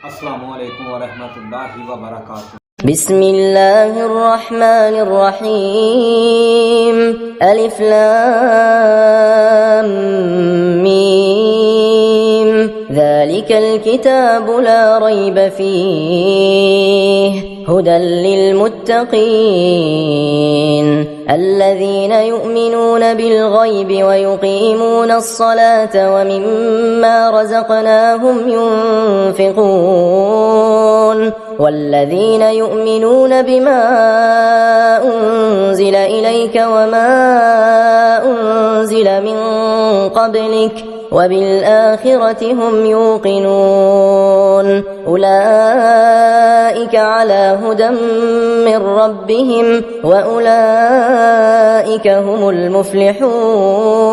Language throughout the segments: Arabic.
अस्सलामु अलैकुम वरहमतुल्लाहि वबरकातुह। بسم الله الرحمن الرحيم ألف لام ميم ذلك الكتاب لا ريب فيه هدى للمتقين الذين يؤمنون بالغيب ويقيمون الصلاة ومما رزقناهم ينفقون والذين يؤمنون بما أنزل إليك وما أنزل من قبلك وبالآخرة هم يوقنون أولئك على هدى من ربهم وأولئك هم المفلحون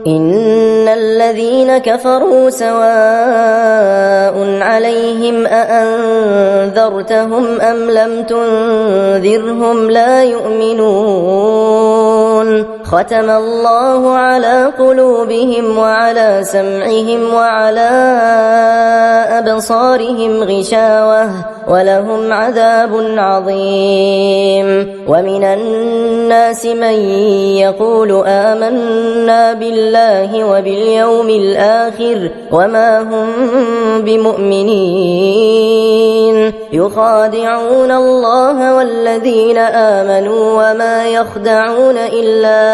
إن الذين كفروا سواء عليهم أأنذرتهم أم لم تنذرهم لا يؤمنون ختم الله على قلوبهم وعلى سمعهم وعلى أبصارهم غشاوة ولهم عذاب عظيم ومن الناس من يقول آمنا بالله وباليوم الآخر وما هم بمؤمنين يخادعون الله والذين آمنوا وما يخدعون إلا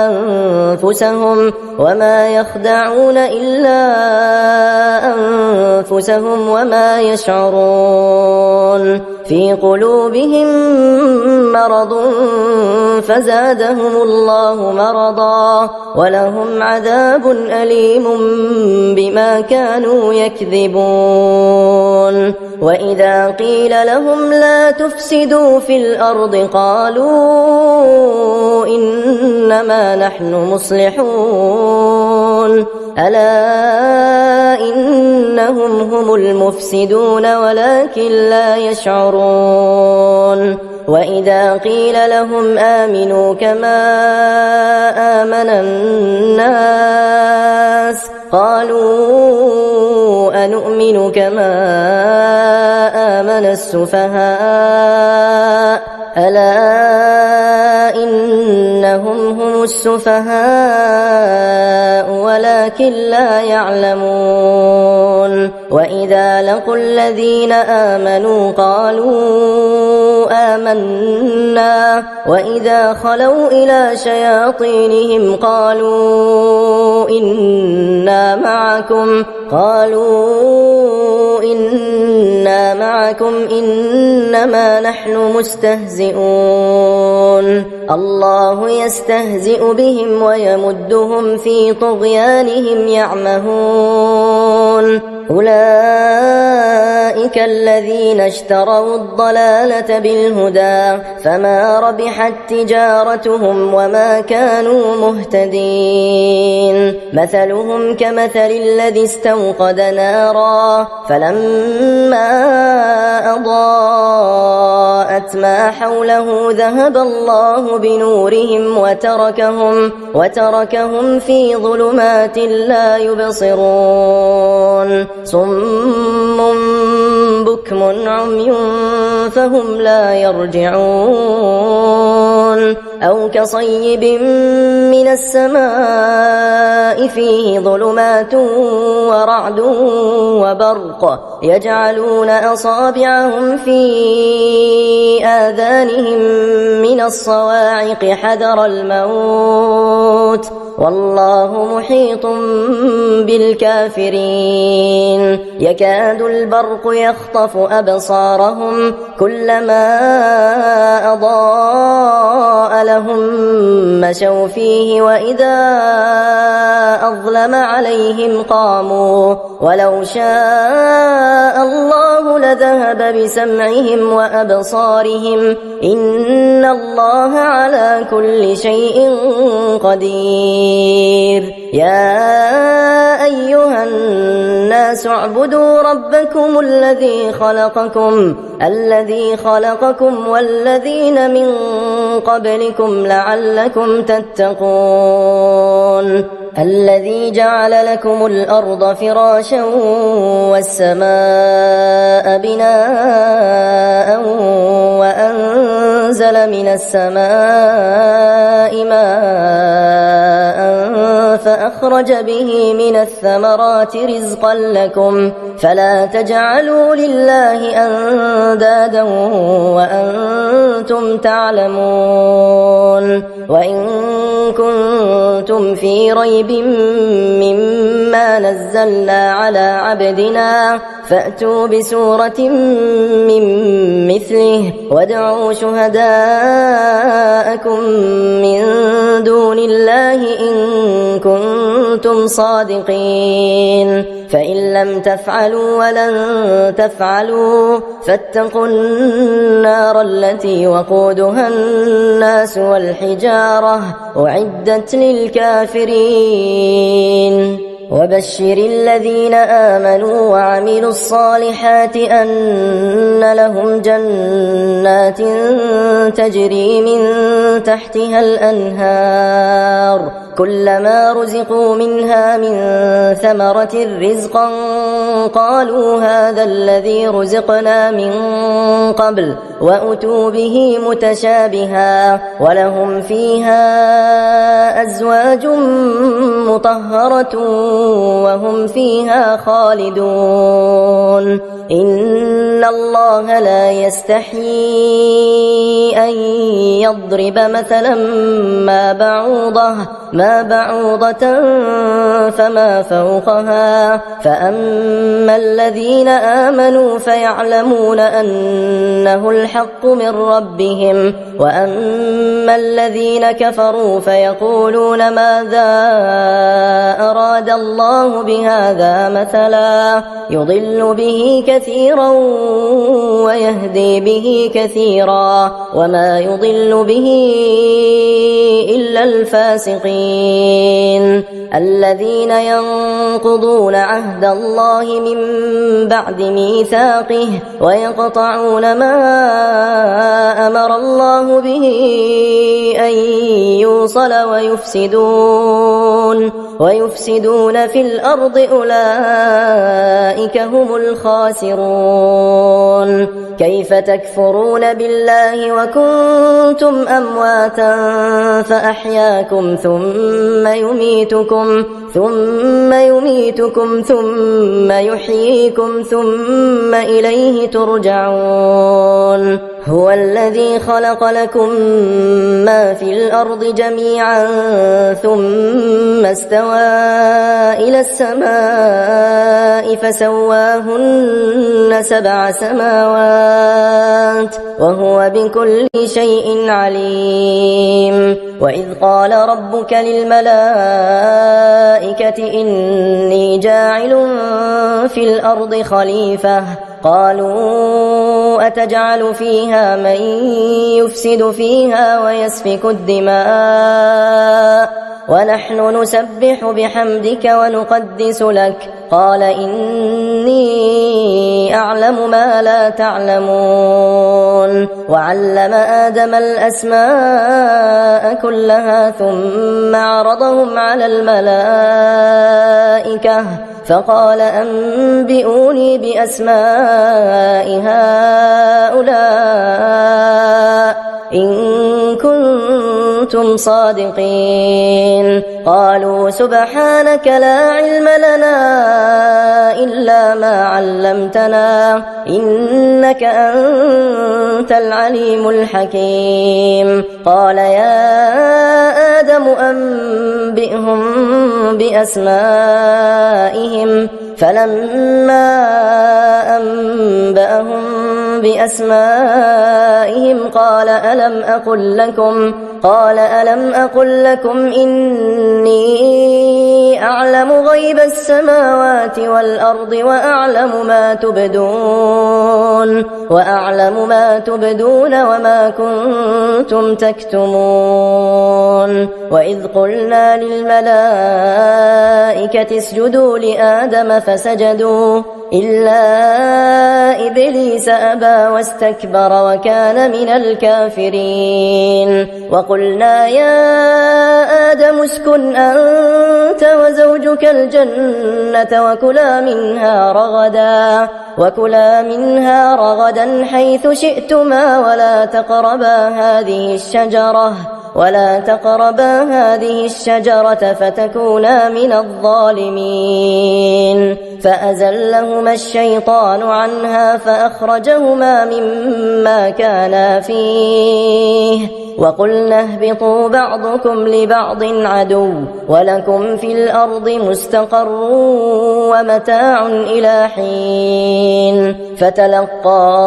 أنفسهم وما يشعرون في قلوبهم مرض فزادهم الله مرضا ولهم عذاب أليم بما كانوا يكذبون وإذا قيل لهم لا تفسدوا في الأرض قالوا إنما نحن مصلحون ألا إنهم هم المفسدون ولكن لا يشعرون وإذا قيل لهم آمنوا كما آمن الناس قالوا أنؤمن كما آمن السفهاء ألا إنهم هم السفهاء ولكن لا يعلمون وإذا لقوا الذين آمنوا قالوا آمنا وإذا خلوا إلى شياطينهم قالوا إنا معكم إنما نحن مستهزئون الله يستهزئ بهم ويمدهم في طغيانهم يعمهون أولئك الذين اشتروا الضلالة بالهدى فما ربحت تجارتهم وما كانوا مهتدين مثلهم كمثل الذي استوقد نارا فلما أضاءت ما حوله ذهب الله بنورهم وتركهم في ظلمات لا يبصرون صم بكم عمي فهم لا يرجعون أو كصيب من السماء فيه ظلمات ورعد وبرق يجعلون أصابعهم في آذانهم من الصواعق حذر الموت والله محيط بالكافرين يكاد البرق يخطف أبصارهم كلما أضاء لهم مشوا فيه وإذا أظلم عليهم قاموا ولو شاء الله لذهب بسمعهم وأبصارهم إن الله على كل شيء قدير يا أيها الناس اعبدوا ربكم الذي خلقكم والذين من قبلكم لعلكم تتقون الذي جعل لكم الأرض فراشا والسماء بناء وأنزل من السماء ماء فأخرج به من الثمرات رزقا لكم فلا تجعلوا لله أندادا وأنتم تعلمون وإن كنتم في ريب مما نزلنا على عبدنا فأتوا بسورة من مثله وادعوا شهداءكم من دون الله إن كنتم صادقين فإن لم تفعلوا ولن تفعلوا فاتقوا النار التي وقودها الناس والحجارة أعدت للكافرين وبشر الذين آمنوا وعملوا الصالحات أن لهم جنات تجري من تحتها الأنهار كلما رزقوا منها من ثمرة رزقا قالوا هذا الذي رزقنا من قبل وأتوا به متشابها ولهم فيها أزواج مطهرة وهم فيها خالدون إن الله لا يستحيي أن يضرب مثلا ما بعوضة فما فوقها فأما الذين آمنوا فيعلمون أنه الحق من ربهم وأما الذين كفروا فيقولون ماذا أراد الله بهذا مثلا يضل به كثيرا ويهدي به كثيرا وما يضل به إلا الفاسقين الذين ينقضون عهد الله من بعد ميثاقه ويقطعون ما أمر الله به أن يوصل ويفسدون في الأرض أولئك هم الخاسرون كيف تكفرون بالله وكنتم أمواتا فأحياكم ثم يميتكم ثم يحييكم ثم إليه ترجعون هو الذي خلق لكم ما في الأرض جميعا ثم استوى إلى السماء فسواهن 7 سماوات وهو بكل شيء عليم وإذ قال ربك للملائكة إني جاعل في الأرض خليفة قالوا أتجعل فيها من يفسد فيها ويسفك الدماء ونحن نسبح بحمدك ونقدس لك قال إني أعلم ما لا تعلمون وعلم آدم الأسماء كلها ثم عرضهم على الملائكة فقال أنبئوني بأسماء هؤلاء إن كنتم صادقين قالوا سبحانك لا علم لنا إلا ما علمتنا إنك أنت العليم الحكيم قال يا آدم أنبئهم بأسمائهم فلما أنبأهم بأسمائهم قال ألم أقل لكم إني أعلم غيب السماوات والأرض وأعلم ما تبدون وما كنتم تكتمون وإذ قلنا للملائكة اسجدوا لآدم فسجدوا إلا إبليس أبى واستكبر وكان من الكافرين وقلنا يا آدم اسكن أنت وزوجك الجنة وكلا منها رغدا حيث شئتما ولا تقربا هذه الشجرة فتكونا من الظالمين فأزلهما الشيطان عنها فأخرجهما مما كانا فيه وقلنا اهبطوا بعضكم لبعض عدو ولكم في الأرض مستقر ومتاع إلى حين فتلقى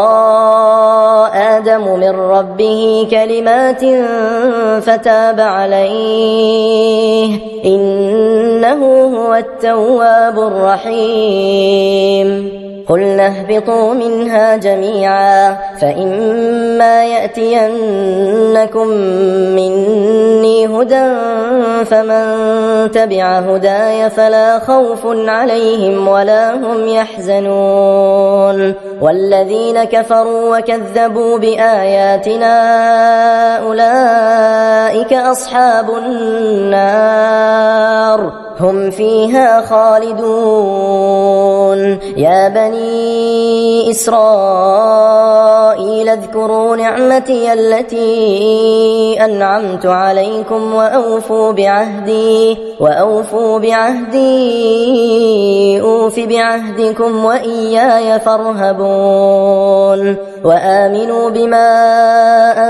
آدم من ربه كلمات فتاب عليه إنه هو التواب الرحيم قلنا اهبطوا منها جميعا فإما يأتينكم مني هدى فمن تبع هداي فلا خوف عليهم ولا هم يحزنون والذين كفروا وكذبوا بآياتنا أولئك أصحاب النار هم فيها خالدون يا بني إسرائيل اذكروا نعمتي التي أنعمت عليكم وأوفوا بعهدي أوف بعهدكم وإياي فارهبون وآمنوا بما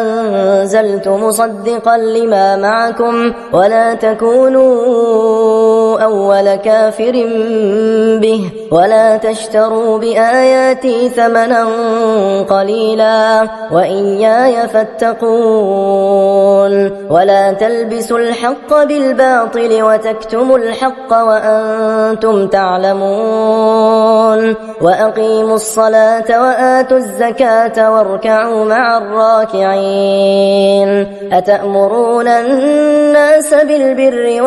أنزلت مصدقا لما معكم ولا تكونوا أول كافر به ولا تشتروا بآياتي ثمنا قليلا وإياي فاتقون ولا تلبسوا الحق بالباطل وتكتموا الحق وأنتم تعلمون وأقيموا الصلاة وآتوا الزكاة واركعوا مع الراكعين أتأمرون الناس بالبر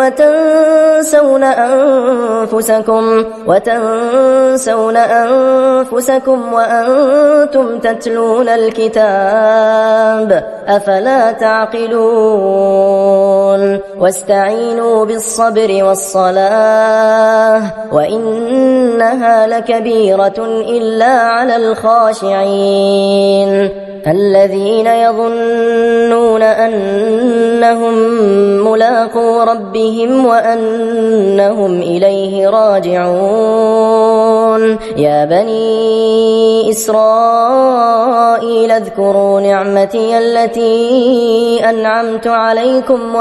وتنسون أنفسكم وأنتم تتلون الكتاب أفلا تعقلون واستعينوا بالصبر والصلاة وإنها لكبيرة إلا على الخاشعين الذين يظنون أنهم ملاقو ربهم وأنهم إليه راجعون يا بني إسرائيل اذكروا نعمتي التي أنعمت عليكم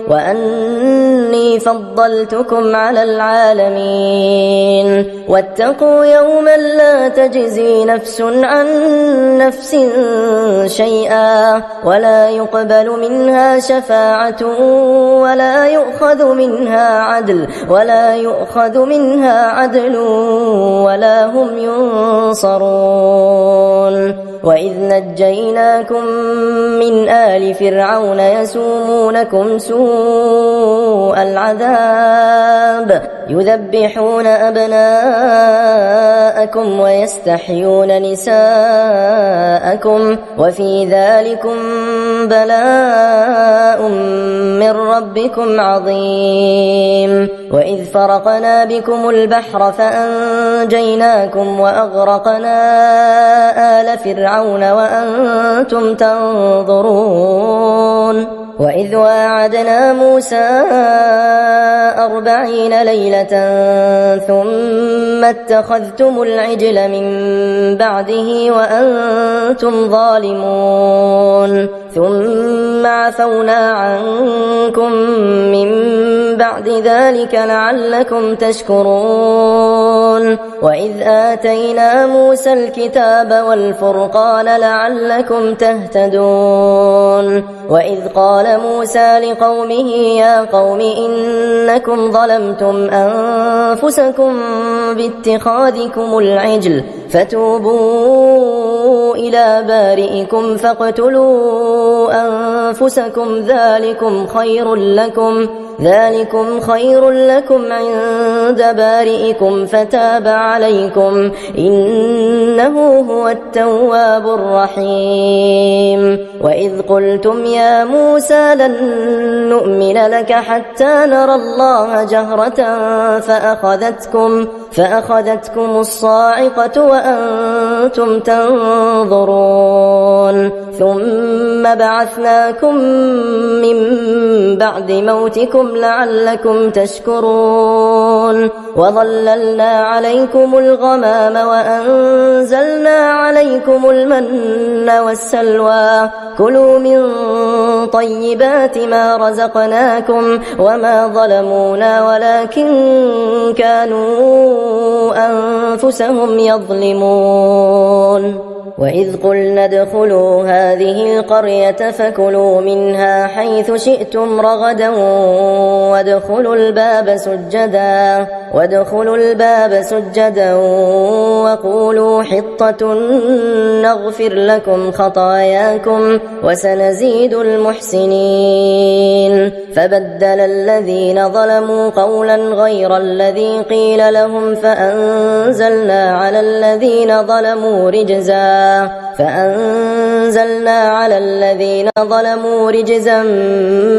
وأني فضلتكم على العالمين واتقوا يوما لا تجزي نفس عن نفس شيئا ولا يقبل منها شفاعة ولا يؤخذ منها عدل ولا هم ينصرون وإذ نجيناكم من آل فرعون يسومونكم سوء العذاب يذبحون أبناءكم ويستحيون نساءكم وفي ذلكم بلاء من ربكم عظيم وإذ فرقنا بكم البحر فأنجيناكم وأغرقنا آل فرعون وأنتم تنظرون وإذ واعدنا موسى 40 ليلة ثم اتخذتم العجل من بعده وأنتم ظالمون ثم عفونا عنكم من بعد ذلك لعلكم تشكرون وإذ آتينا موسى الكتاب والفرقان لعلكم تهتدون وإذ قال موسى لقومه يا قوم إنكم ظلمتم أنفسكم باتخاذكم العجل فتوبوا إلى بارئكم فاقتلوا أنفسكم ذلكم خير لكم عند بارئكم فتاب عليكم إنه هو التواب الرحيم وإذ قلتم يا موسى لن نؤمن لك حتى نرى الله جهرة فأخذتكم الصاعقة وأنتم تنظرون ثم بعثناكم من بعد موتكم لعلكم تشكرون وظللنا عليكم الغمام وأنزلنا عليكم المن والسلوى كلوا من طيبات ما رزقناكم وما ظلمونا ولكن كانوا أنفسهم يظلمون وإذ قلنا ادخلوا هذه القرية فكلوا منها حيث شئتم رغدا وادخلوا الباب سجدا وقولوا حطة نغفر لكم خطاياكم وسنزيد المحسنين فبدل الذين ظلموا قولا غير الذي قيل لهم فأنزلنا على الذين ظلموا رجزا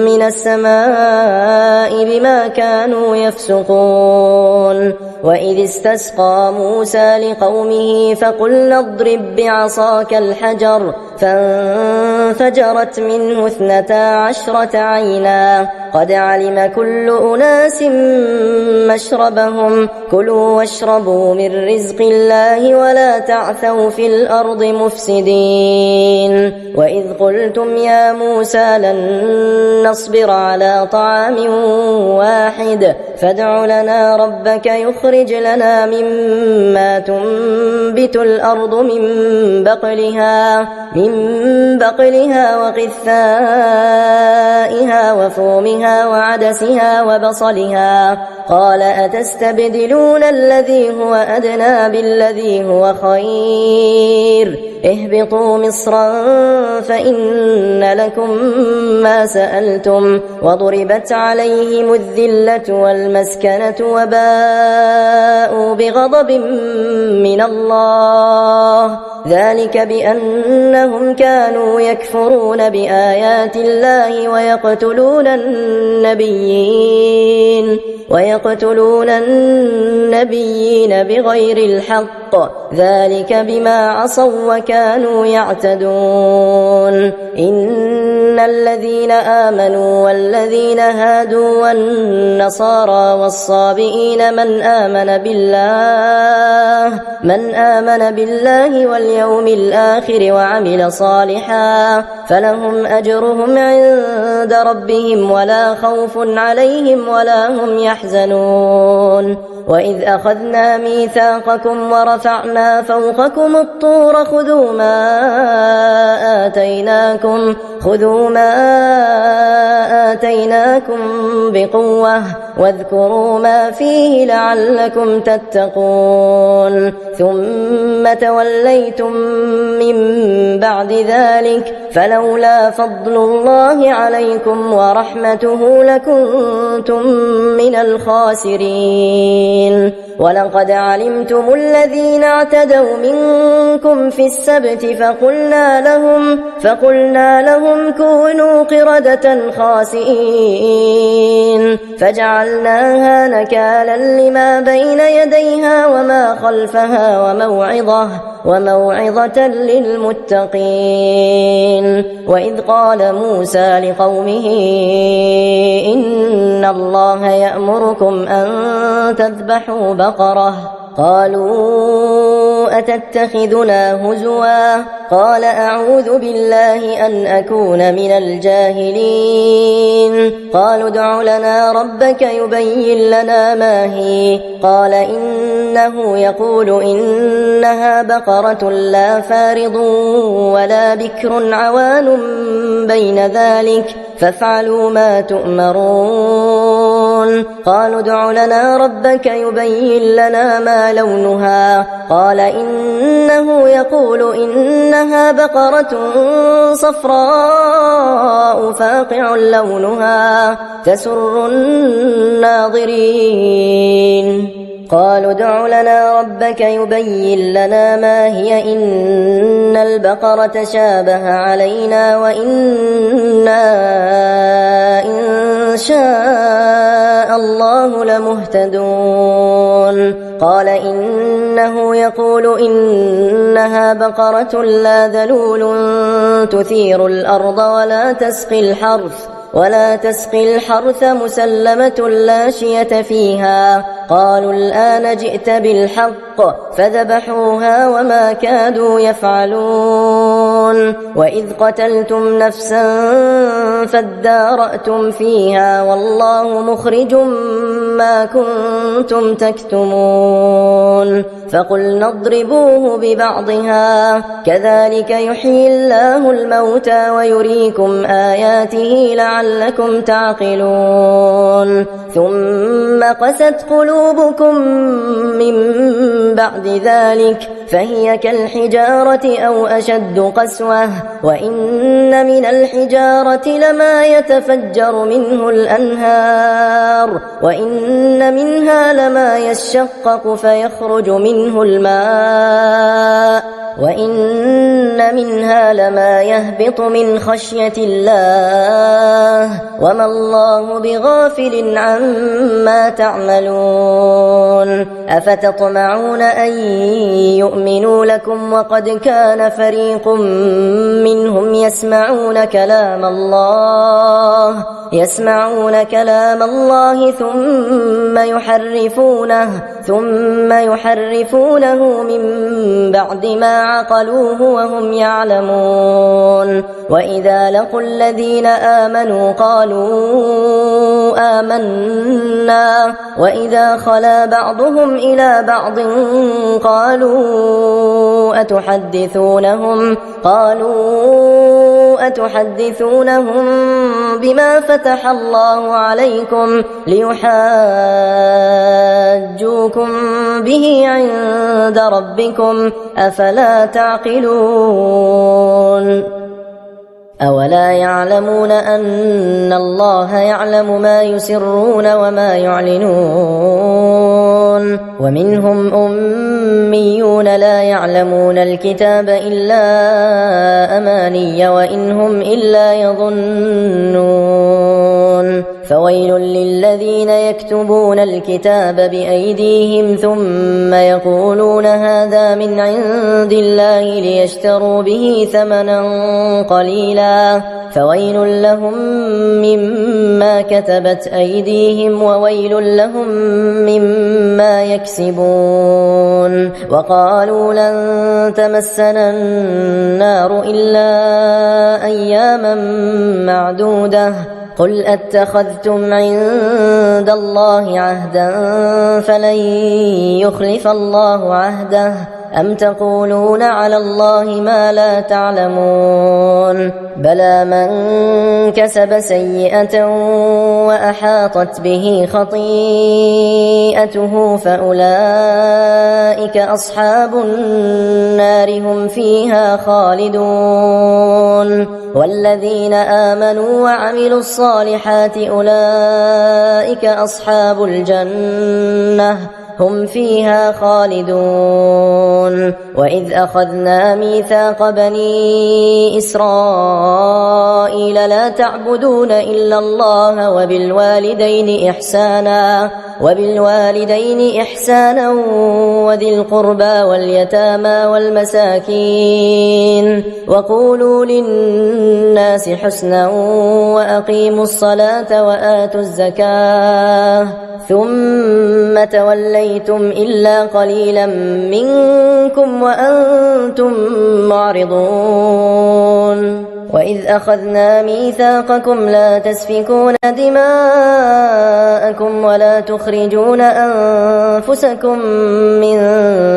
من السماء بما كانوا يفسقون وإذ استسقى موسى لقومه فقلنا اضرب بعصاك الحجر فانفجرت منه 12 عينا قد علم كل أناس مشربهم كلوا واشربوا من رزق الله ولا تعثوا في الأرض مفسدين وإذ قلتم يا موسى لن نصبر على طعام واحد فادع لنا ربك يخرج لنا مما تنبت الأرض من بقلها وقثائها وفومها وعدسها وبصلها قال أتستبدلون الذي هو أدنى بالذي هو خير اهبطوا مصرا فإن لكم ما سألتم وضربت عليهم الذلة والمسكنة وباءوا بغضب من الله ذلك بأنهم كانوا يكفرون بآيات الله ويقتلون النبيين بغير الحق ذلك بما عصوا وكانوا يعتدون إن الذين آمنوا والذين هادوا والنصارى والصابئين من آمن بالله واليوم الآخر وعمل صالحا فلهم أجرهم عند ربهم ولا خوف عليهم ولا هم يحزنون وإذ أخذنا ميثاقكم ورفعنا فوقكم الطور خذوا ما آتيناكم بقوة واذكروا ما فيه لعلكم تتقون ثم توليتم من بعد ذلك فلولا فضل الله عليكم ورحمته لكنتم من الخاسرين ولقد علمتم الذين اعتدوا منكم في السبت فقلنا لهم كونوا قردة خاسئين فجعلناها نكالا لما بين يديها وما خلفها وموعظة للمتقين وإذ قال موسى لقومه إن الله يأمركم أن تذبحوا بقرة قالوا أتتخذنا هزوا قال أعوذ بالله أن أكون من الجاهلين قالوا ادع لنا ربك يبين لنا ما هي قال إنه يقول إنها بقرة لا فارض ولا بكر عوان بين ذلك فافعلوا ما تؤمرون قالوا ادع لنا ربك يبين لنا ما لونها قال إنه يقول إنها بقرة صفراء فاقع لونها تسر الناظرين قالوا ادع لنا ربك يبين لنا ما هي إن البقرة شابه علينا وإنا إن شاء الله لمهتدون قال إنه يقول إنها بقرة لا ذلول تثير الأرض ولا تسقي الحرث مسلمة لا شية فيها قالوا الآن جئت بالحق فذبحوها وما كادوا يفعلون وإذ قتلتم نفسا فادارأتم فيها والله مخرج ما كنتم تكتمون فقلنا اضربوه ببعضها كذلك يحيي الله الموتى ويريكم آياته لعلكم تعقلون ثم قست قلوبكم من بعد ذلك فهي كالحجارة أو أشد قسوة وإن من الحجارة لما يتفجر منه الأنهار وإن منها لما يشقق فيخرج منه الماء وإن منها لما يهبط من خشية الله وما الله بغافل عما تعملون أفتطمعون أن يؤمنوا لكم وقد كان فريق منهم يسمعون كلام الله ثم يحرفونه من بعد ما عقلوه وهم يعلمون وإذا لقوا الذين آمنوا قالوا آمنا وإذا خلا بعضهم إلى بعض قالوا أتحدثونهم بما فتح الله عليكم ليحاجوكم به عند ربكم أفلا تعقلون أولا يعلمون أن الله يعلم ما يسرون وما يعلنون ومنهم أميون لا يعلمون الكتاب إلا أماني وإن هم إلا يظنون فويل للذين يكتبون الكتاب بأيديهم ثم يقولون هذا من عند الله ليشتروا به ثمنا قليلا فويل لهم مما كتبت أيديهم وويل لهم مما يكسبون وقالوا لن تمسنا النار إلا أياما معدودة قل أتخذتم عند الله عهدا فلن يخلف الله عهده أم تقولون على الله ما لا تعلمون بلى من كسب سيئة وأحاطت به خطيئته فأولئك أصحاب النار هم فيها خالدون والذين آمنوا وعملوا الصالحات أولئك أصحاب الجنة هم فيها خالدون وإذ أخذنا ميثاق بني إسرائيل لا تعبدون إلا الله وبالوالدين إحسانا وذي القربى واليتامى والمساكين وقولوا للناس حسنا وأقيموا الصلاة وآتوا الزكاة ثم توليتم إلا قليلا منكم وأنتم معرضون وإذ أخذنا ميثاقكم لا تسفكون دماءكم ولا تخرجون أنفسكم من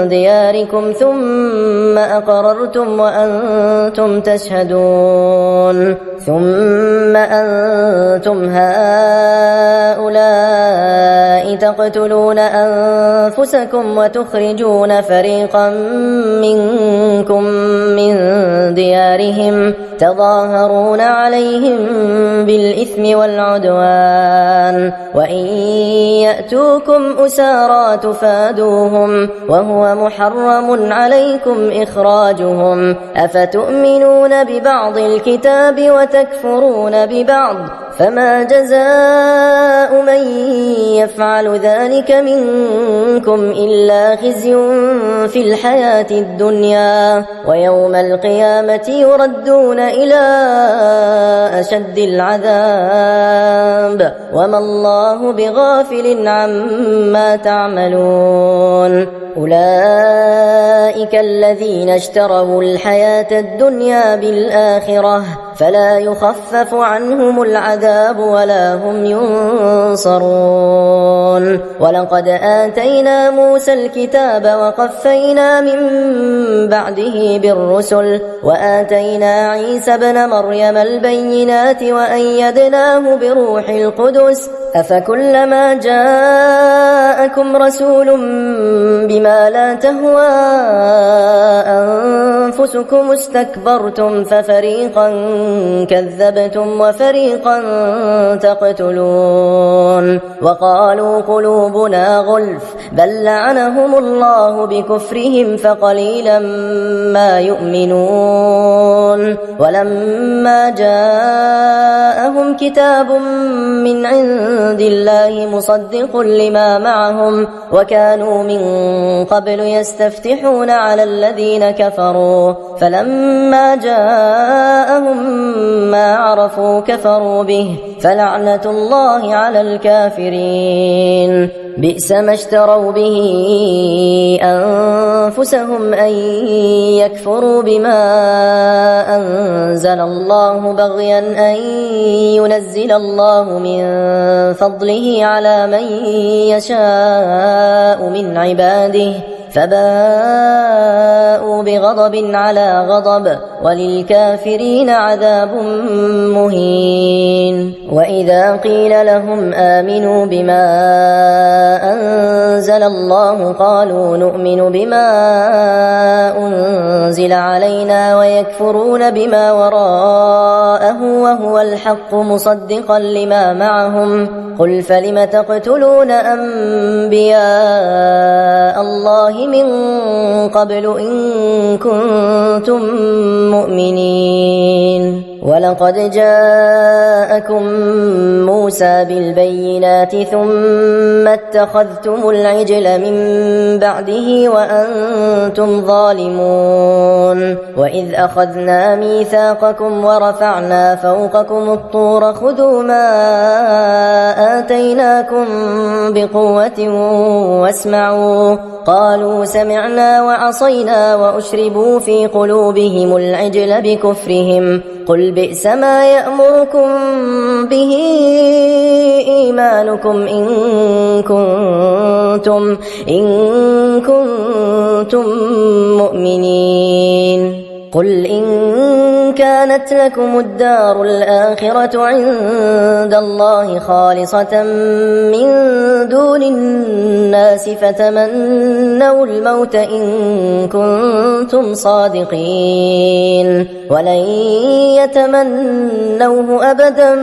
دياركم ثم أقررتم وأنتم تشهدون ثم أنتم هؤلاء تقتلون أنفسكم وتخرجون فريقا منكم من ديارهم تظاهرون عليهم بالإثم والعدوان وإن يأتوكم أسارى تفادوهم وهو محرم عليكم إخراجهم أفتؤمنون ببعض الكتاب وتكفرون ببعض فما جزاء من يفعل ذلك منكم إلا خزي في الحياة الدنيا ويوم القيامة يردون إلى أشد العذاب وما الله بغافل عما تعملون أولئك الذين اشتروا الحياة الدنيا بالآخرة فلا يخفف عنهم العذاب ولا هم ينصرون ولقد آتينا موسى الكتاب وقفينا من بعده بالرسل وآتينا عيسى ابن مريم البينات وأيدناه بروح القدس أفكلما جاءكم رسول بما لا تهوى أنفسكم استكبرتم ففريقا كذبتم وفريقا تقتلون وقالوا قلوبنا غلف بل لعنهم الله بكفرهم فقليلا ما يؤمنون ولما جاءهم كتاب من عند الله مصدق لما معهم وكانوا من قبل يستفتحون على الذين كفروا فلما جاءهم ما عرفوا كفروا به فلعنة الله على الكافرين بئس ما اشتروا به أنفسهم أن يكفروا بما أنزل الله بغيا أن ينزل الله من فضله على من يشاء من عباده فباءوا بغضب على غضب وللكافرين عذاب مهين وإذا قيل لهم آمنوا بما أنزل الله قالوا نؤمن بما أنزل علينا ويكفرون بما وراءه وهو الحق مصدقا لما معهم قل فلم تقتلون أنبياء الله من قبل إن كنتم مؤمنين ولقد جاءكم موسى بالبينات ثم اتخذتم العجل من بعده وأنتم ظالمون وإذ أخذنا ميثاقكم ورفعنا فوقكم الطور خذوا ما آتيناكم بقوة واسمعوا قالوا سمعنا وعصينا وأشربوا في قلوبهم العجل بكفرهم قل بئس ما يأمركم به إيمانكم إن كنتم مؤمنين قل إن كانت لكم الدار الآخرة عند الله خالصة من دون الناس فتمنوا الموت إن كنتم صادقين ولن يتمنوه أبدا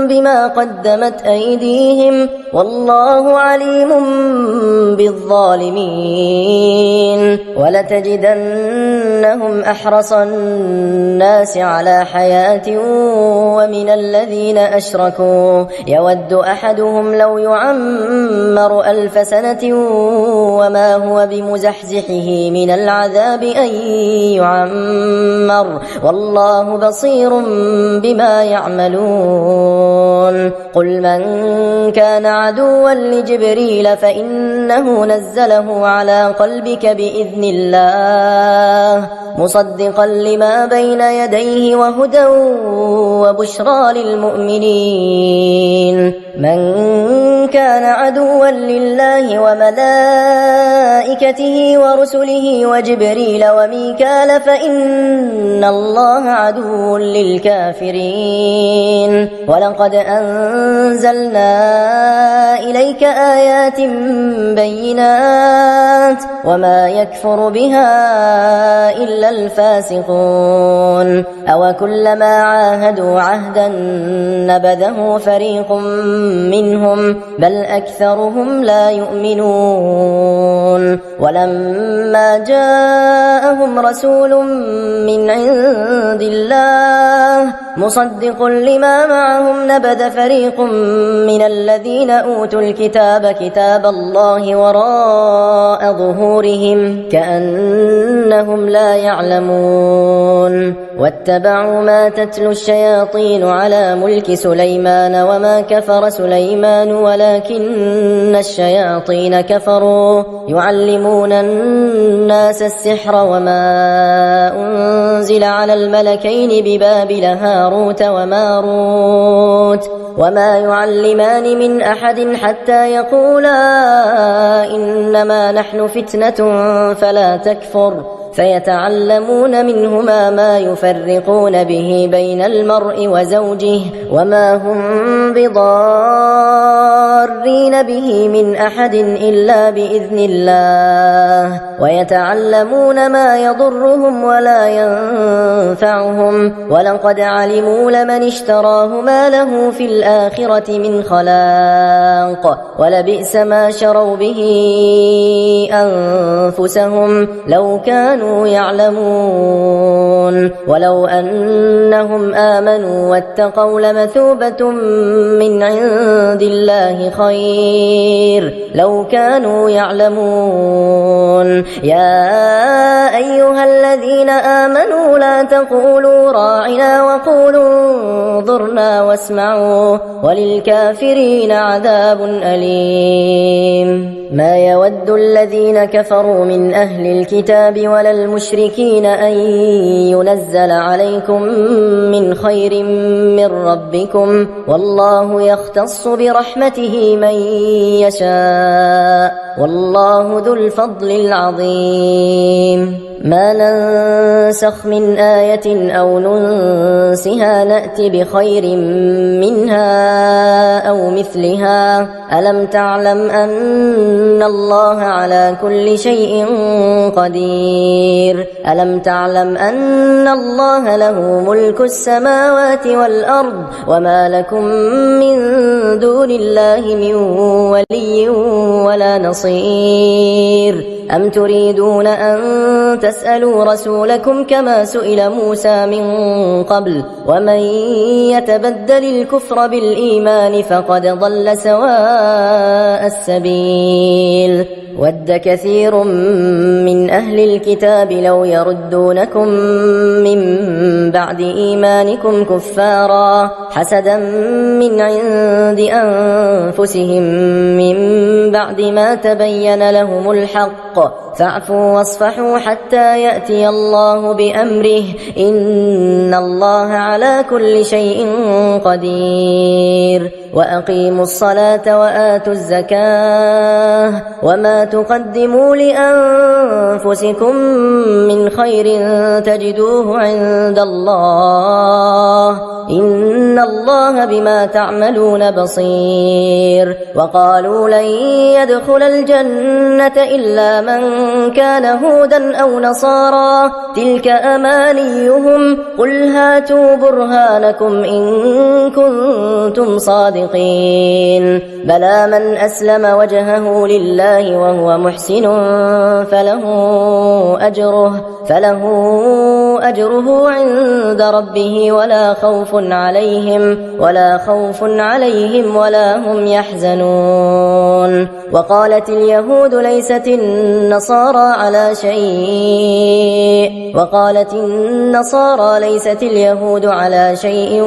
بما قدمت أيديهم والله عليم بالظالمين ولتجدنهم أحرص الناس على حياة ومن الذين أشركوا يود أحدهم لو يعمر 1000 سنة وما هو بمزحزحه من العذاب أن يعمر والله بصير بما يعملون قل من كان عدوا لجبريل فإنه نزله على قلبك بإذن الله مصدقا لما بين يديه وهدى وبشرى للمؤمنين من كان عدوا لله وملائكته ورسله وجبريل وميكال فإن الله عدو للكافرين ولقد أنزلنا إليك آيات بينات وما يكفر بها إلا الفاسقون أو كلما عاهدوا عهدا نبذه فريق منهم بل أكثرهم لا يؤمنون ولما جاءهم رسول من عند الله مصدق لما معهم نبذ فريق من الذين أوتوا الكتاب كتاب الله وراء ظهورهم كأنهم لا يعلمون واتبعوا ما تتلو الشياطين على ملك سليمان وما كفر سليمان ولكن الشياطين كفروا يعلمون الناس السحر وما أنزل على الملكين ببابل هاروت وماروت وما يعلمان من أحد حتى يقولا إنما نحن فتنة فلا تكفر فيتعلمون منهما ما يفرقون به بين المرء وزوجه وما هم بضارين به من أحد إلا بإذن الله ويتعلمون ما يضرهم ولا ينفعهم ولقد علموا لمن اشتراه ما له في الآخرة من خلاق ولبئس ما شروا به أنفسهم لو كانوا يعلمون ولو أنهم آمنوا واتقوا لمثوبة من عند الله خير لو كانوا يعلمون يا أيها الذين آمنوا لا تقولوا راعنا وقولوا انظرنا واسمعوا وللكافرين عذاب أليم ما يود الذين كفروا من أهل الكتاب ولا المشركين أن ينزل عليكم من خير من ربكم والله يختص برحمته من يشاء والله ذو الفضل العظيم ما ننسخ من آية أو ننسها نأت بخير منها أو مثلها ألم تعلم أن الله على كل شيء قدير ألم تعلم أن الله له ملك السماوات والأرض وما لكم من دون الله من ولي ولا نصير أم تريدون أن تسألوا رسولكم كما سئل موسى من قبل ومن يتبدل الكفر بالإيمان فقد ضل سواء السبيل ود كثير من أهل الكتاب لو يردونكم من بعد إيمانكم كفارا حسدا من عند أنفسهم من بعد ما تبين لهم الحق فاعفوا واصفحوا حتى يأتي الله بأمره إن الله على كل شيء قدير وأقيموا الصلاة وآتوا الزكاة وما تقدموا لأنفسكم من خير تجدوه عند الله إن الله بما تعملون بصير وقالوا لن يدخل الجنة إلا من كان هودا أو نصارى تلك أمانيهم قل هاتوا برهانكم إن كنتم صادقين بلى من أسلم وجهه لله وهو محسن فله أجره عند ربه ولا خوف عليهم ولا هم يحزنون وقالت اليهود ليست النصارى على شيء وقالت النصارى ليست اليهود على شيء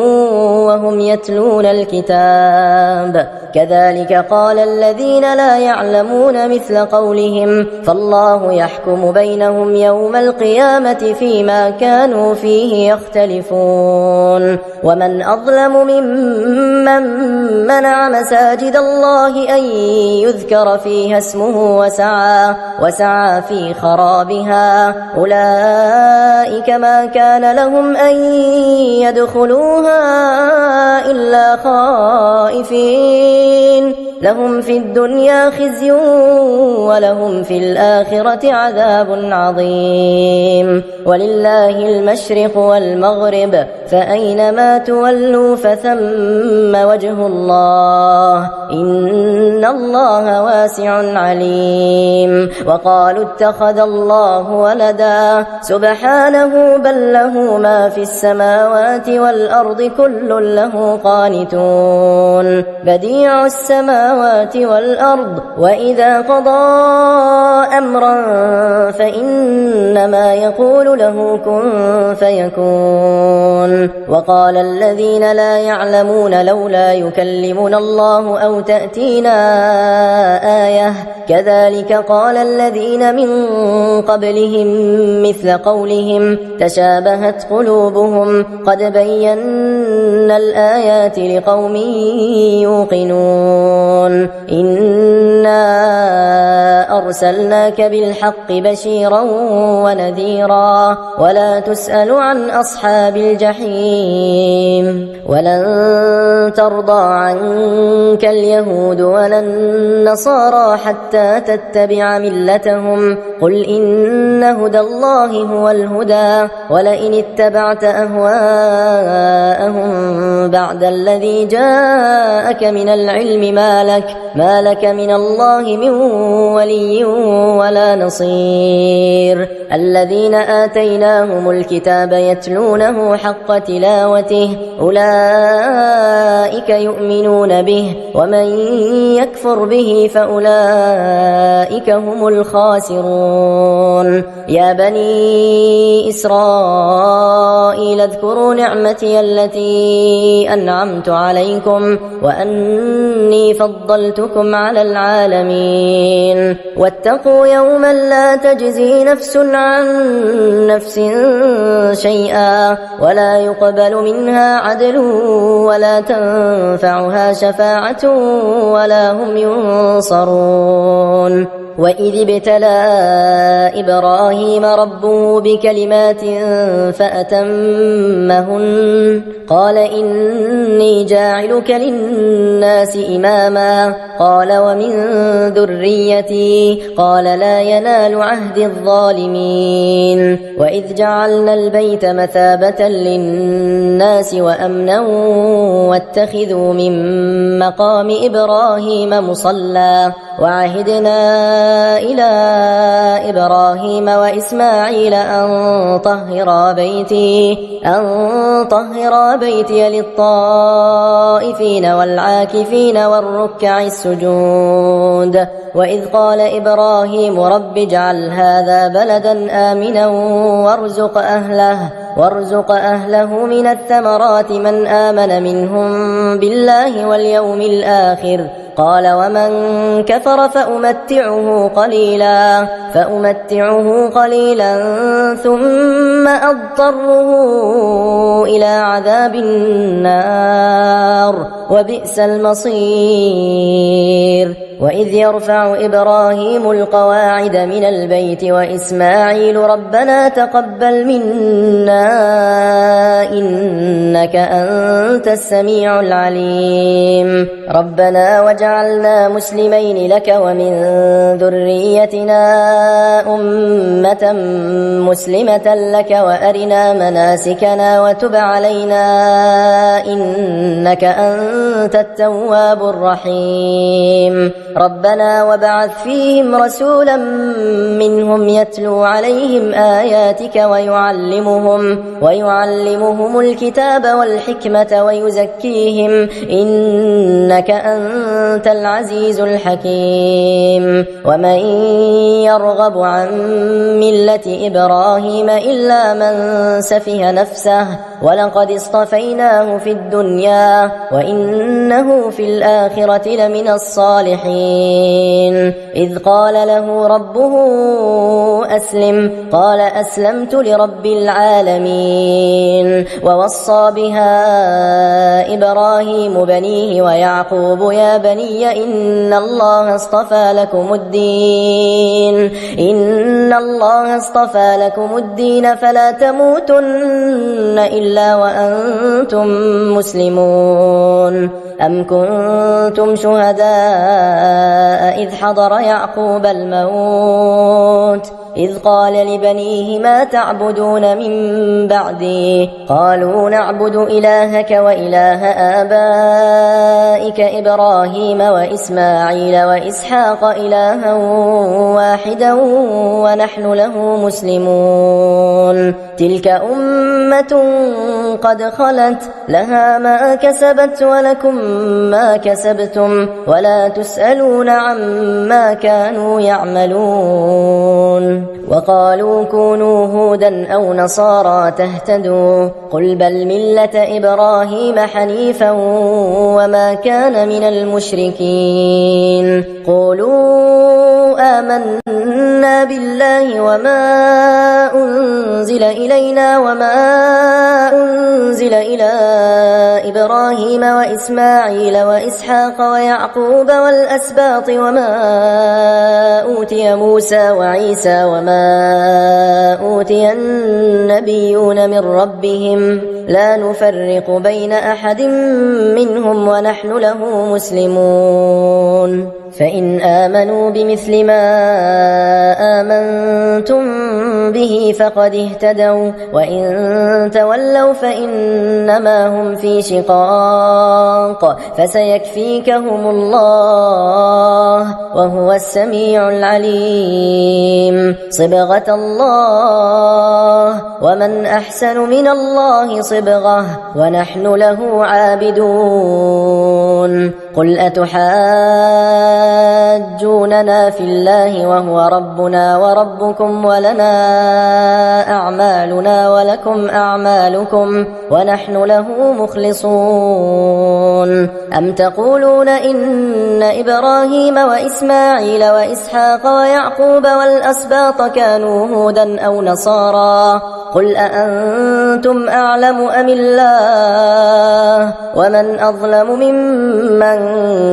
وهم يتلون الكتاب كذلك قال الذين لا يعلمون مثل قولهم فالله يحكم بينهم يوم القيامة فيما كانوا فيه يختلفون ومن أظلم ممن منع مساجد الله أن يذكر فيها اسمه وسعى في خرابها أولئك ما كان لهم أن يدخلوها إلا خائفين لهم في الدنيا خزي ولهم في الآخرة عذاب عظيم ولله المشرق والمغرب فأينما تولوا فثم وجه الله إن الله واسع عليم وقالوا اتخذ الله ولدا سبحانه بل له ما في السماوات والأرض كل له قانتون بديع السماوات والأرض وإذا قضى أمرا فإنما يقول له كن فيكون وقال الذين لا يعلمون لولا يكلمنا الله أو تأتينا آية كذلك قال الذين من قبلهم مثل قولهم تشابهت قلوبهم قد بينا الآيات لقوم يوقنون إنا أرسلناك بالحق بشيرا ونذيرا ولا تسأل عن أصحاب الجحيم ولن ترضى عنك اليهود ولا النصارى حتى تتبع ملتهم قل إن هدى الله هو الهدى ولئن اتبعت أهواءهم بعد الذي جاءك من العلم ما لك من الله من ولي ولا نصير الذين آتيناهم الكتاب يتلونه حق تلاوته أولئك يؤمنون به ومن يكفر به فأولئك هم الخاسرون يا بني إسرائيل اذكروا نعمتي التي أنعمت عليكم وأني فضلتكم على العالمين واتقوا يوما لا تجزي نفس عن نفس شيئا ولا يقبل منها عدل ولا تنفعها شفاعة ولا هم ينصرون وإذ ابتلى إبراهيم ربه بكلمات فأتمهن قال إني جاعلك للناس إماما قال ومن ذريتي قال لا ينال عهد الظالمين وإذ جعلنا البيت مثابة للناس وأمنا واتخذوا من مقام إبراهيم مصلى وعهدنا إلى إبراهيم وإسماعيل أن طهر بيتي للطائفين والعاكفين والركع السجود وإذ قال إبراهيم رب اجعل هذا بلدا آمنا وارزق أهله من الثمرات من آمن منهم بالله واليوم الآخر قال ومن كفر فأمتعه قليلا ثم أضطره إلى عذاب النار وبئس المصير وإذ يرفع إبراهيم القواعد من البيت وإسماعيل ربنا تقبل منا إنك أنت السميع العليم ربنا وجعلنا مسلمين لك ومن ذريتنا أمة أمة مسلمة لك وأرنا مناسكنا وتب علينا إنك أنت التواب الرحيم ربنا وابعث فيهم رسولا منهم يتلو عليهم آياتك ويعلمهم الكتاب والحكمة ويزكيهم إنك أنت العزيز الحكيم ومن يرغب عن ملة إبراهيم إلا من سفه نفسه ولقد اصطفيناه في الدنيا وإنه في الآخرة لمن الصالحين إذ قال له ربه أسلم قال أسلمت لرب العالمين ووصى بها إبراهيم بنيه ويعقوب يا بني إن الله اصطفى لكم الدين فلا تموتن إلا وأنتم مسلمون أم كنتم شهداء إذ حضر يعقوب الموت إذ قال لبنيه ما تعبدون من بعدي قالوا نعبد إلهك وإله آبائك إبراهيم وإسماعيل وإسحاق إلها واحدا ونحن له مسلمون تلك أمة قد خلت لها ما كسبت ولكم ما كسبتم ولا تسألون عما كانوا يعملون وقالوا كونوا هودا أو نصارى تهتدوا قل بل ملة إبراهيم حنيفا وما كان من المشركين قولوا آمنا بالله وما أنزل إلينا وما أنزل إلى إبراهيم وإسماعيل وإسحاق ويعقوب والأسباط وما أوتي موسى وعيسى وما أوتي النبيون من ربهم لا نفرق بين أحد منهم ونحن له مسلمون فإن آمنوا بمثل ما آمنتم به فقد اهتدوا وإن تولوا فإنما هم في شقاق فسيكفيكهم الله وهو السميع العليم صبغة الله ومن أحسن من الله صبغة ونحن له عابدون قل أتحاجوننا في الله وهو ربنا وربكم ولنا أعمالنا ولكم أعمالكم ونحن له مخلصون أم تقولون إن إبراهيم وإسماعيل وإسحاق ويعقوب والأسباط كانوا هودا أو نصارى قل أأنتم أعلم أم الله ومن أظلم ممن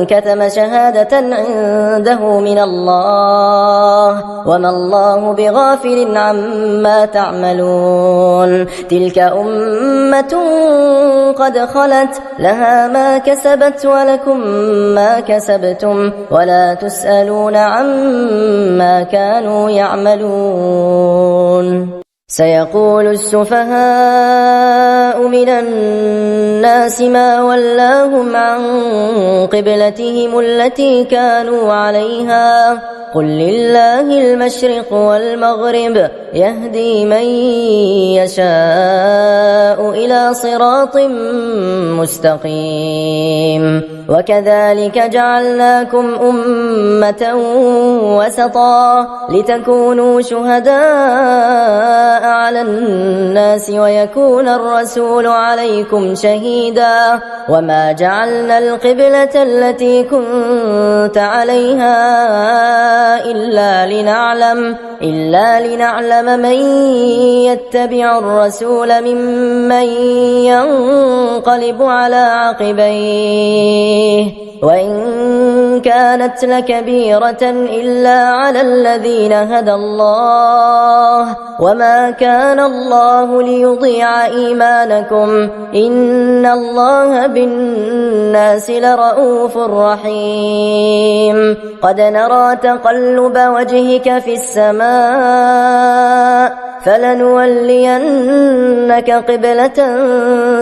كتم شهادة عنده من الله وما الله بغافل عما تعملون تلك أمة قد خلت لها ما كسبت ولكم ما كسبتم ولا تسألون عما كانوا يعملون سيقول السفهاء من الناس ما ولاهم عن قبلتهم التي كانوا عليها قل لله المشرق والمغرب يهدي من يشاء إلى صراط مستقيم وكذلك جعلناكم أمة وسطا لتكونوا شهداء على الناس ويكون الرسول عليكم شهيدا وما جعلنا القبلة التي كنت عليها إلا لنعلم من يتبع الرسول ممن ينقلب على عقبيه وإن كانت لكبيرة إلا على الذين هدى الله وما كان الله ليضيع إيمانكم إن الله بالناس لرؤوف رحيم قد نرى تقلب وجهك في السماء فلنولينك قبلة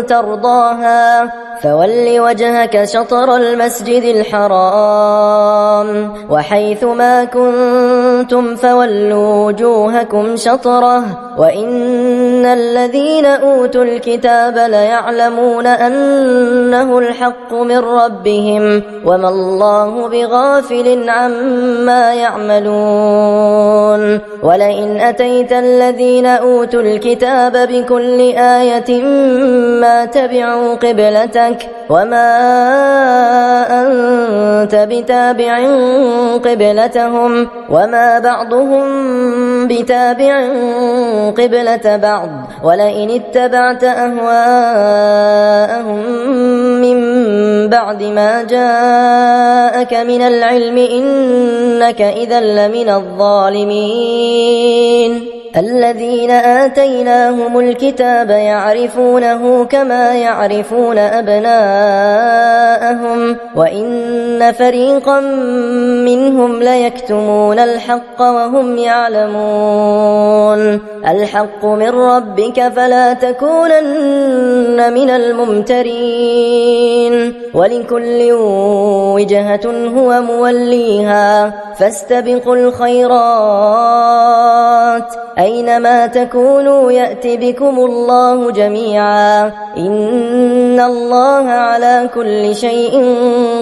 ترضاها فول وجهك شطر المسجد الحرام وحيث ما كنتم فولوا وجوهكم شطره وإن الذين أوتوا الكتاب ليعلمون أنه الحق من ربهم وما الله بغافل عما يعملون ولئن أتيت الذين أوتوا الكتاب بكل آية ما تبعوا قبلتك وما أنت بتابع قبلتهم وما بعضهم بتابع قبلة بعض ولئن اتبعت أهواءهم من بعد ما جاءك من العلم إنك إذا لمن الظالمين الذين آتيناهم الكتاب يعرفونه كما يعرفون أبناءهم وإن فريقا منهم ليكتمون الحق وهم يعلمون الحق من ربك فلا تكونن من الممترين ولكل وجهة هو موليها فاستبقوا الخيرات أينما تكونوا يأت بكم الله جميعا إن الله على كل شيء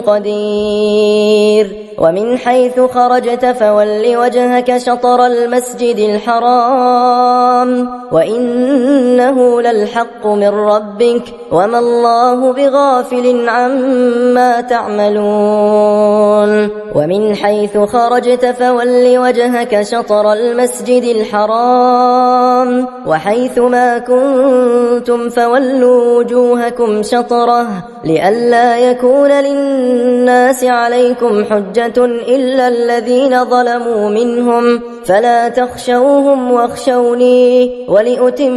قدير ومن حيث خرجت فول وجهك شطر المسجد الحرام وإنه للحق من ربك وما الله بغافل عما تعملون ومن حيث خرجت فول وجهك شطر المسجد الحرام وحيث ما كنتم فولوا وجوهكم شطره لئلا يكون للناس عليكم حجة إلا الذين ظلموا منهم فلا تخشوهم واخشوني ولأتم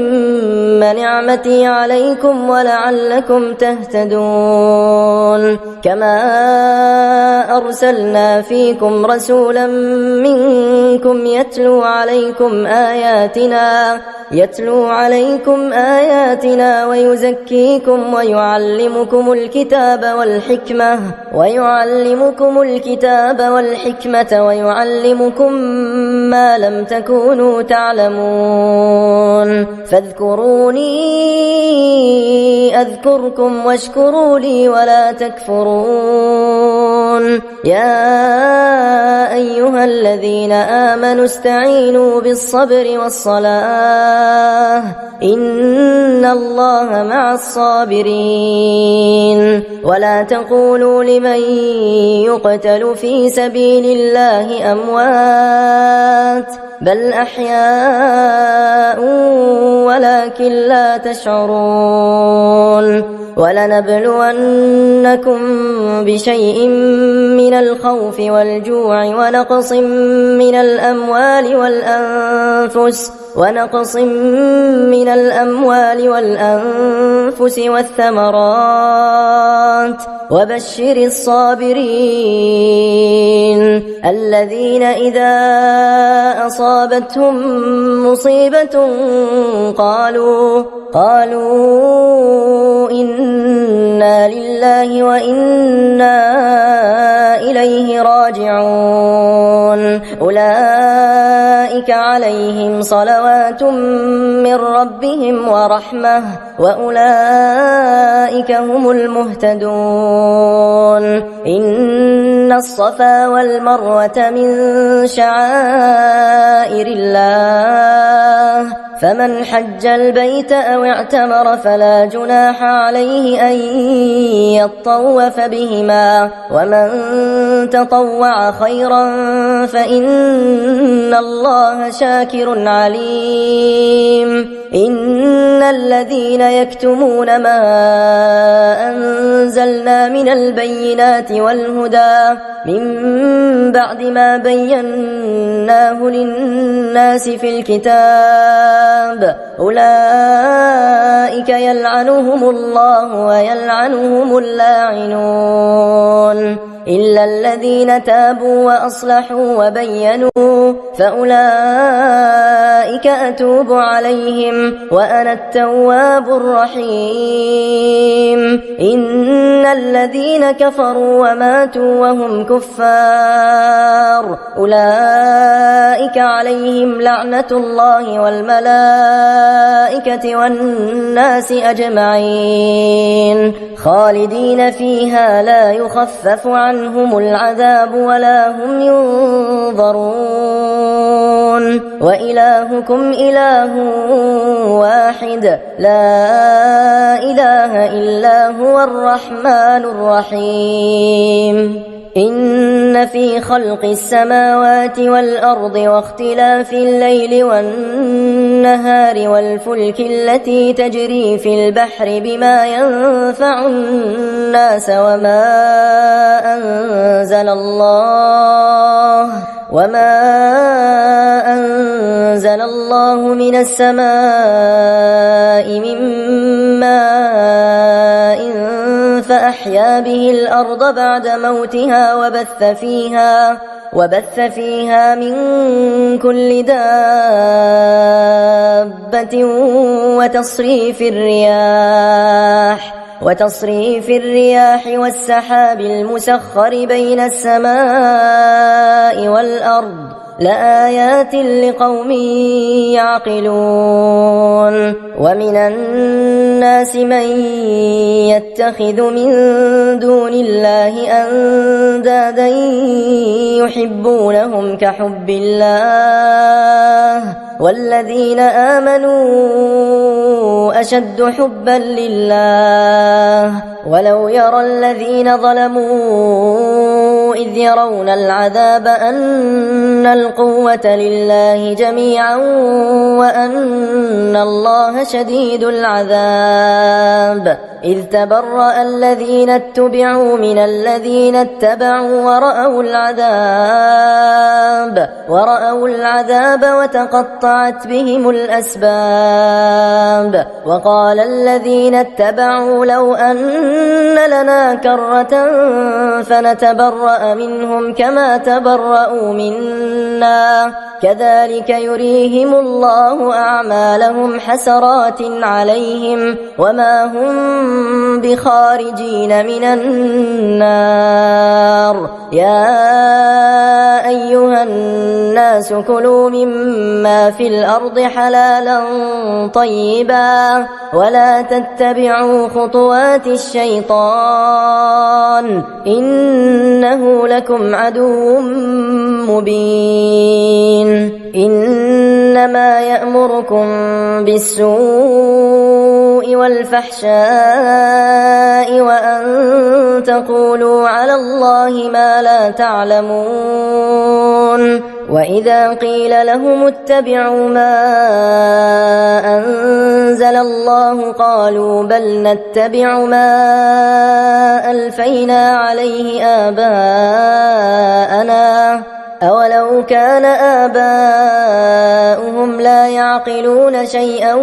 نعمتي عليكم ولعلكم تهتدون كما أرسلنا فيكم رسولا منكم يتلو عليكم آياتنا ويزكيكم ويعلمكم الكتاب والحكمة ويعلمكم ما لم تكونوا تعلمون فاذكروني أذكركم واشكروا لي ولا تكفرون يا أيها الذين آمنوا استعينوا بالصبر والصلاة إن الله مع الصابرين ولا تقولوا لمن يقتل في سبيل الله أموات بل أحياء ولكن لا تشعرون ولنبلونكم بشيء من الخوف والجوع ونقص من الأموال والأنفس والثمرات وبشر الصابرين الذين إذا أصابتهم مصيبة قالوا إنا لله وإنا إليه راجعون أولئك عليهم صلوات من ربهم ورحمة وأولئك هم المهتدون إن الصفا والمروة من شعائر الله فمن حج البيت أو اعتمر فلا جناح عليه أن يطوف بهما ومن تطوع خيرا فإن الله شاكر عليم إن الذين يكتمون ما أنزلنا من البينات والهدى من بعد ما بيناه للناس في الكتاب أولئك يلعنهم الله ويلعنهم اللاعنون إلا الذين تابوا وأصلحوا وبينوا فأولئك أولئك أتوب عليهم وأنا التواب الرحيم. إن الذين كفروا وماتوا وهم كفار أولئك عليهم لعنة الله والملائكة والناس أجمعين خالدين فيها لا يخفف عنهم العذاب ولا هم ينظرون. وإلهكم إله واحد لا إله إلا هو الرحمن الرحيم. إن في خلق السماوات والأرض واختلاف الليل والنهار والفلك التي تجري في البحر بما ينفع الناس وما أنزل الله من السماء من ماء فأحيا به الأرض بعد موتها وبث فيها من كل دابة وتصريف الرياح والسحاب المسخر بين السماء والأرض لآيات لقوم يعقلون. ومن الناس من يتخذ من دون الله أندادا يحبونهم كحب الله والذين آمنوا أشد حبا لله. ولو يرى الذين ظلموا إذ يرون العذاب أن القوة لله جميعا وأن الله شديد العذاب. إذ تبرأ الذين اتبعوا من الذين اتبعوا ورأوا العذاب وتقطعت بهم الأسباب. وقال الذين اتبعوا لو أن لنا كرة فنتبرأ منهم كما تبرأوا منا كذلك يريهم الله أعمالهم حسرات عليهم وما هم بخارجين من النار. يا أيها الناس كلوا مما في الأرض حلالا طيبا ولا تتبعوا خطوات الشيطان إنه لكم عدو مبين. إنما يأمركم بالسوء والفحشاء وأن تقولوا على الله ما لا تعلمون. وإذا قيل لهم اتبعوا ما أنزل الله قالوا بل نتبع ما ألفينا عليه آباءنا أولو كان آباؤهم لا يعقلون شيئا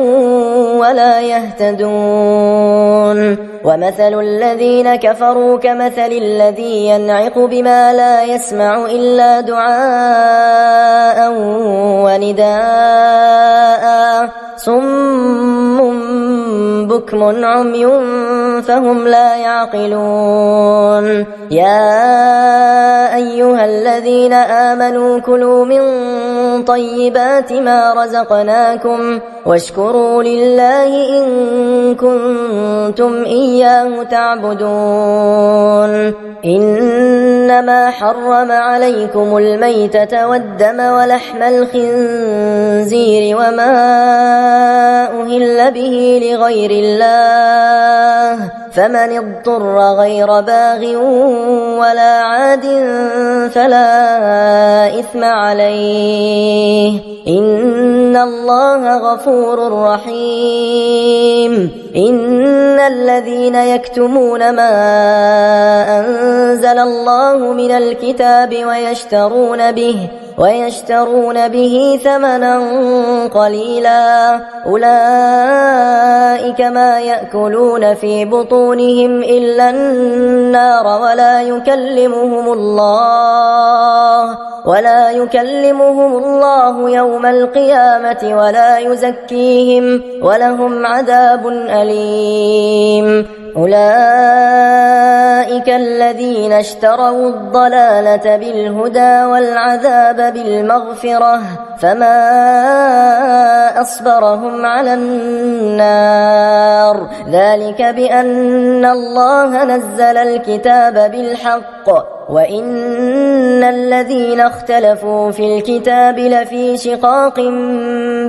ولا يهتدون. ومثل الذين كفروا كمثل الذي ينعق بما لا يسمع إلا دعاء ونداء صم بكم عمي فهم لا يعقلون. يا أيها الذين آمنوا كلوا من طيبات ما رزقناكم واشكروا لله إن كنتم إياه تعبدون. إنما حرم عليكم الميتة والدم ولحم الخنزير وما أهل به لغير الله فمن اضطر غير باغ ولا عاد فلا إثم عليه إن الله غفور رحيم. إن الذين يكتمون ما ويشترون به ثمنا قليلا أولئك ما يأكلون في بطونهم إلا النار ولا يكلمهم الله يوم القيامة ولا يزكيهم ولهم عذاب أليم أولئك الذين اشتروا الضلالة بالهدى والعذاب بالمغفرة فما أصبرهم على النار ذلك بأن الله نزل الكتاب بالحق وإن الذين اختلفوا في الكتاب لفي شقاق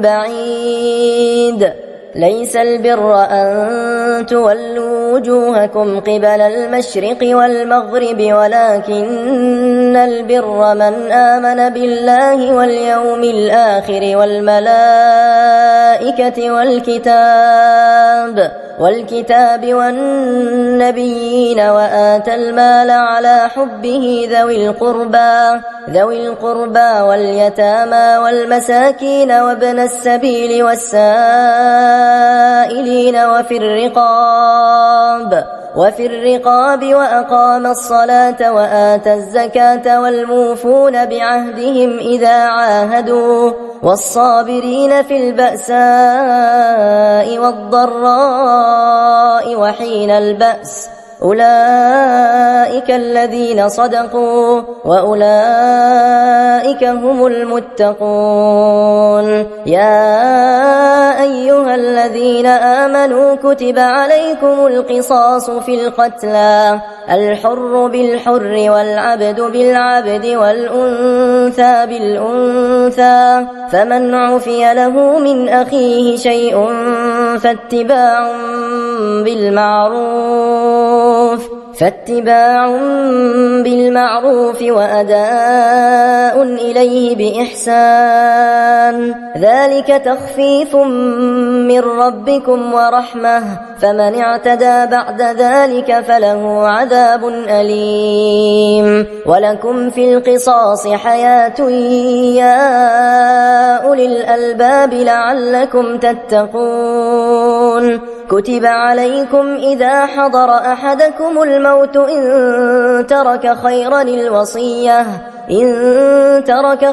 بعيد ليس البر أن تولوا وجوهكم قبل المشرق والمغرب ولكن البر من آمن بالله واليوم الآخر والملائكة والكتاب والنبيين وآتى المال على حبه ذوي القربى واليتامى والمساكين وابن السبيل والسائلين وفي الرقاب وأقام الصلاة وآتى الزكاة والموفون بعهدهم إذا عاهدوا والصابرين في البأساء والضراء وحين البأس أولئك الذين صدقوا وأولئك هم المتقون يا أيها الذين آمنوا كتب عليكم القصاص في القتلى الحر بالحر والعبد بالعبد والأنثى بالأنثى فمن عفي له من أخيه شيء فاتباع بالمعروف وأداء إليه بإحسان ذلك تخفيف من ربكم ورحمة فمن اعتدى بعد ذلك فله عذاب أليم ولكم في القصاص حياة يا أولي الألباب لعلكم تتقون كتب عليكم إذا حضر أحدكم الموت إن ترك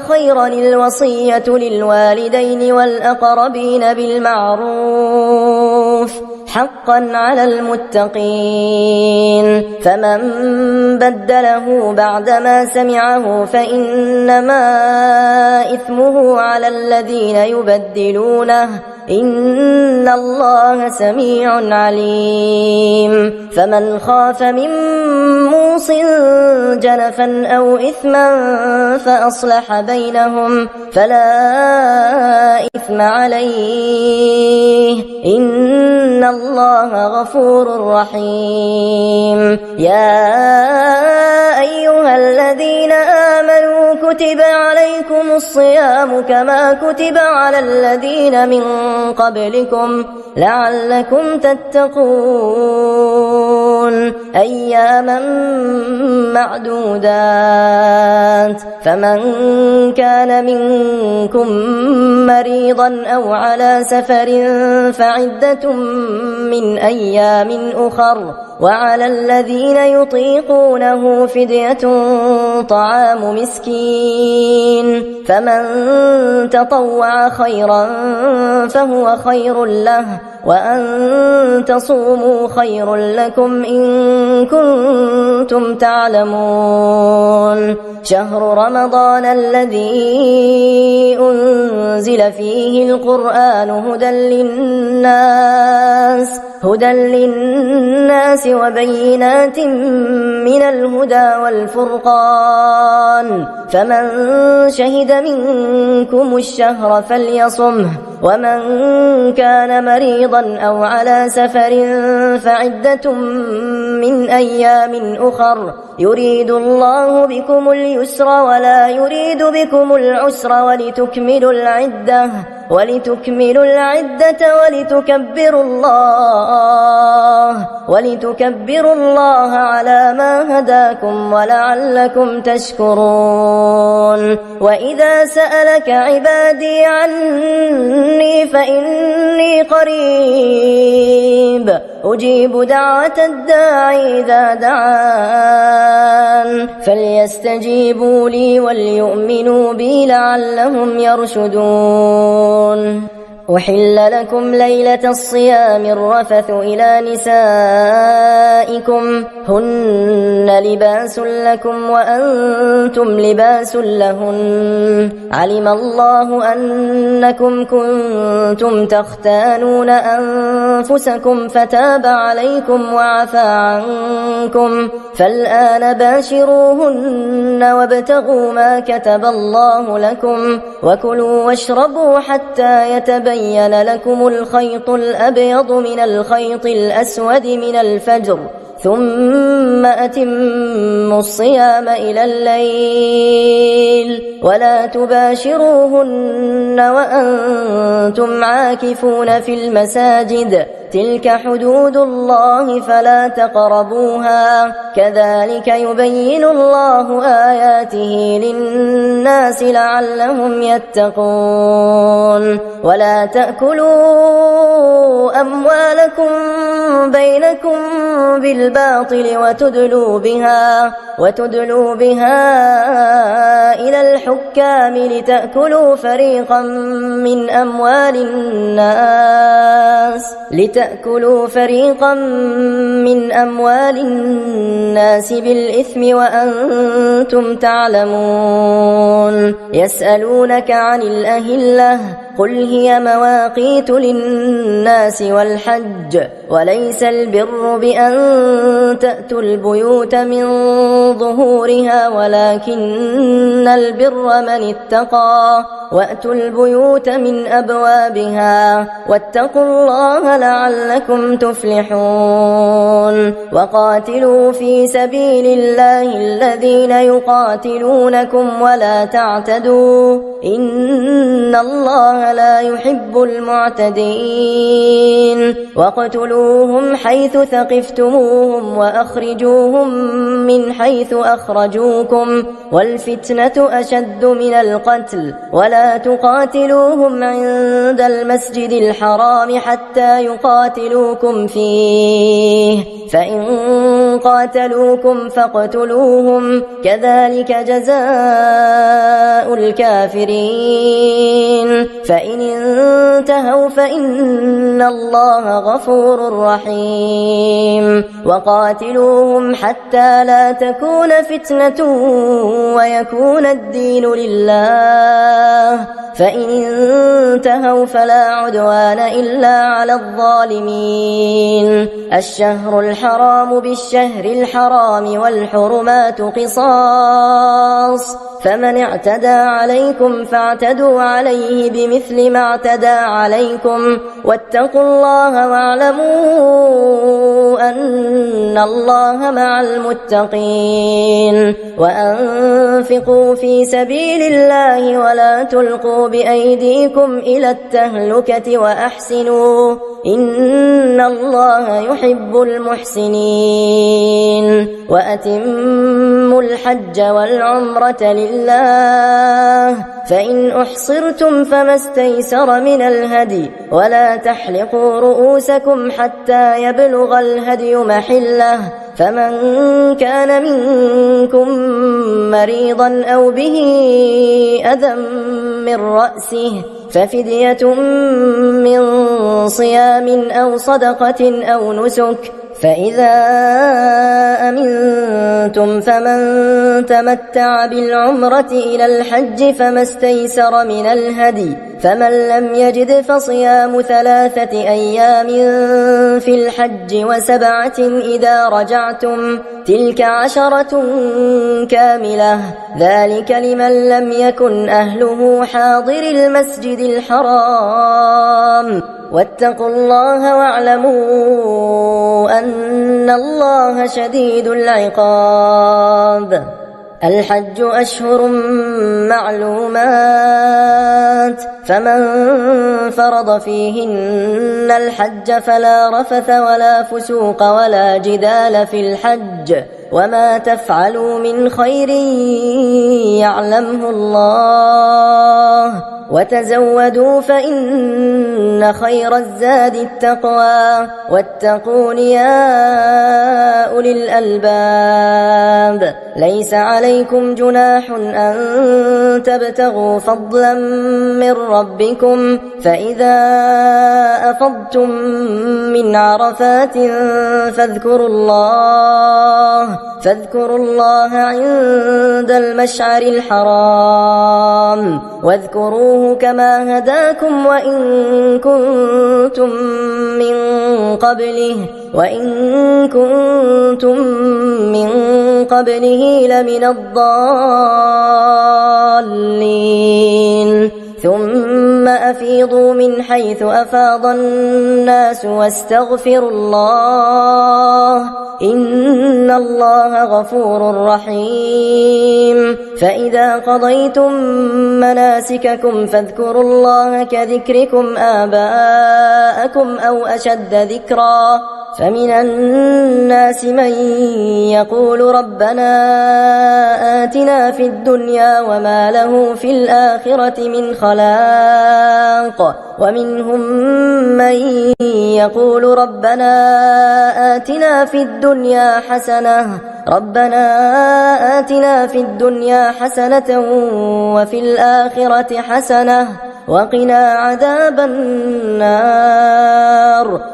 خيرا الوصية للوالدين والأقربين بالمعروف حقا على المتقين فمن بدله بعدما سمعه فإنما إثمه على الذين يبدلونه إن الله سميع عليم فمن خاف من موص جنفا أو إثما فأصلح بينهم فلا إثم عليه إن الله غفور رحيم يا أيها الذين آمنوا كتب عليكم الصيام كما كتب على الذين من قبلكم لعلكم تتقون أياما معدودات فمن كان منكم مريضا أو على سفر فعدة من أيام أخر وعلى الذين يطيقونه فدية طعام مسكين فمن تطوع خيرا فهو خير له وأن تصوموا خير لكم إن كنتم تعلمون شهر رمضان الذي أنزل فيه القرآن هدى للناس وبينات من الهدى والفرقان فمن شهد منكم الشهر فليصمه ومن كان مريضا أو على سفر فعدة من أيام أخر يريد الله بكم اليسر ولا يريد بكم العسر ولتكملوا العدة ولتكملوا العدة ولتكبروا الله على ما هداكم ولعلكم تشكرون. وإذا سألك عبادي عني فإني قريب أجيب دعوة الداعي إذا دعان فليستجيبوا لي وليؤمنوا بي لعلهم يرشدون. أحل لكم ليلة الصيام الرفث إلى نسائكم هن لباس لكم وأنتم لباس لهن علم الله أنكم كنتم تختانون أنفسكم فتاب عليكم وعفى عنكم فالآن باشروهن وابتغوا ما كتب الله لكم وكلوا واشربوا حتى يتبين لكم الخيط الأبيض من الخيط الأسود من الفجر ثم أتموا الصيام إلى الليل ولا تباشروهن وأنتم عاكفون في المساجد تلك حدود الله فلا تقربوها كذلك يبين الله آياته للناس لعلهم يتقون. ولا تأكلوا أموالكم بينكم بالباطل وتدلوا بها إلى الحكام لتأكلوا فريقا من أموال الناس بالإثم وأنتم تعلمون. يسألونك عن الأهلة قل هي مواقيت للناس والحج وليس البر بأن تأتوا البيوت من ظهورها ولكن البر من اتقى وأتوا البيوت من أبوابها واتقوا الله لعلكم تفلحون. وقاتلوا في سبيل الله الذين يقاتلونكم ولا تعتدوا إن الله لا يحب المعتدين. واقتلوهم حيث ثقفتموهم وأخرجوهم من حيث أخرجوكم والفتنة أشد من القتل ولا تقاتلوهم عند المسجد الحرام حتى يقاتلوكم فيه فإن قاتلوكم فاقتلوهم كذلك جزاء الكافرين. فإن انتهوا فإن الله غفور رحيم. وقاتلوهم حتى لا تكون فتنة ويكون الدين لله فإن انتهوا فلا عدوان إلا على الظالمين. الشهر الحرام بالشهر الحرام والحرمات قصاص فمن اعتدى عليكم فاعتدوا عليه بمثل ما اعتدى عليكم واتقوا الله واعلموا أن الله مع المتقين. وأنفقوا في سبيل الله ولا تلقوا بأيديكم إلى التهلكة وأحسنوا إن الله يحب المحسنين. وأتموا الحج والعمرة لله فإن أحصرتم فما استيسر من الهدي ولا تحلقوا رؤوسكم حتى يبلغ الهدي محله فمن كان منكم مريضا أو به أذى من رأسه ففدية من صيام أو صدقة أو نسك فإذا أمنتم فمن تمتع بالعمرة إلى الحج فما استيسر من الهدي فمن لم يجد فصيام 3 أيام في الحج و7 إذا رجعتم تلك 10 كاملة ذلك لمن لم يكن أهله حاضر المسجد الحرام واتقوا الله واعلموا أن الله شديد العقاب. الحج أشهر معلومات، فمن فرض فيهن الحج فلا رفث ولا فسوق ولا جدال في الحج، وما تفعلوا من خير يعلمه الله، وتزودوا فإن خير الزاد التقوى، واتقون يا أولي الألباب. ليس عليكم جناح أن تبتغوا فضلا من ربكم، فإذا أفضتم من عرفات فاذكروا الله عند المشعر الحرام، واذكروه كما هداكم وإن كنتم من قبله لمن الضالين. ثم أفيضوا من حيث أفاض الناس واستغفروا الله، إن الله غفور رحيم. فإذا قضيتم مناسككم فاذكروا الله كذكركم آباءكم أو أشد ذكرا. فمن الناس من يقول ربنا آتنا في الدنيا وما له في الآخرة من خلاق، ومنهم من يقول ربنا آتنا في الدنيا حسنة وفي الآخرة حسنة وقنا عذاب النار.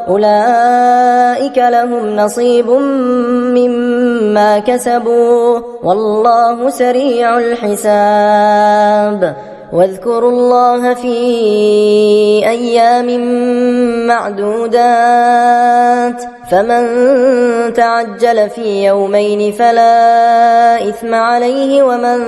أولئك لهم نصيب مما كسبوا والله سريع الحساب. واذكروا الله في أيام معدودات، فمن تعجل في يومين فلا إثم عليه، ومن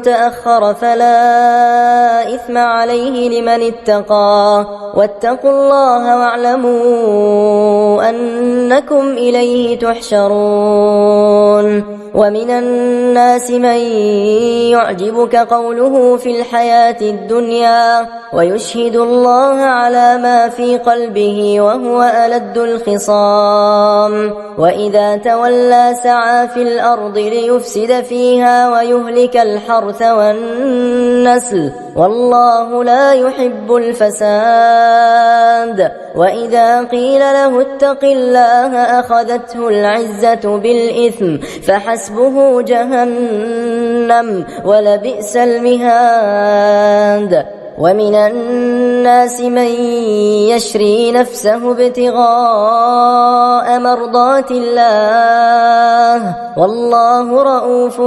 تأخر فلا إثم عليه لمن اتقى. واتقوا الله واعلموا أنكم إليه تحشرون. ومن الناس من يعجبك قوله في الحياة الدنيا ويشهد الله على ما في قلبه وهو ألد الخصام، وإذا تولى سعى في الأرض ليفسد فيها ويهلك الحرث والنسل، والله لا يحب الفساد. وإذا قيل له اتق الله أخذته العزة بالإثم فحسبه جهنم ولبئس المهاد. ومن الناس من يشري نفسه ابتغاء مرضات الله والله رؤوف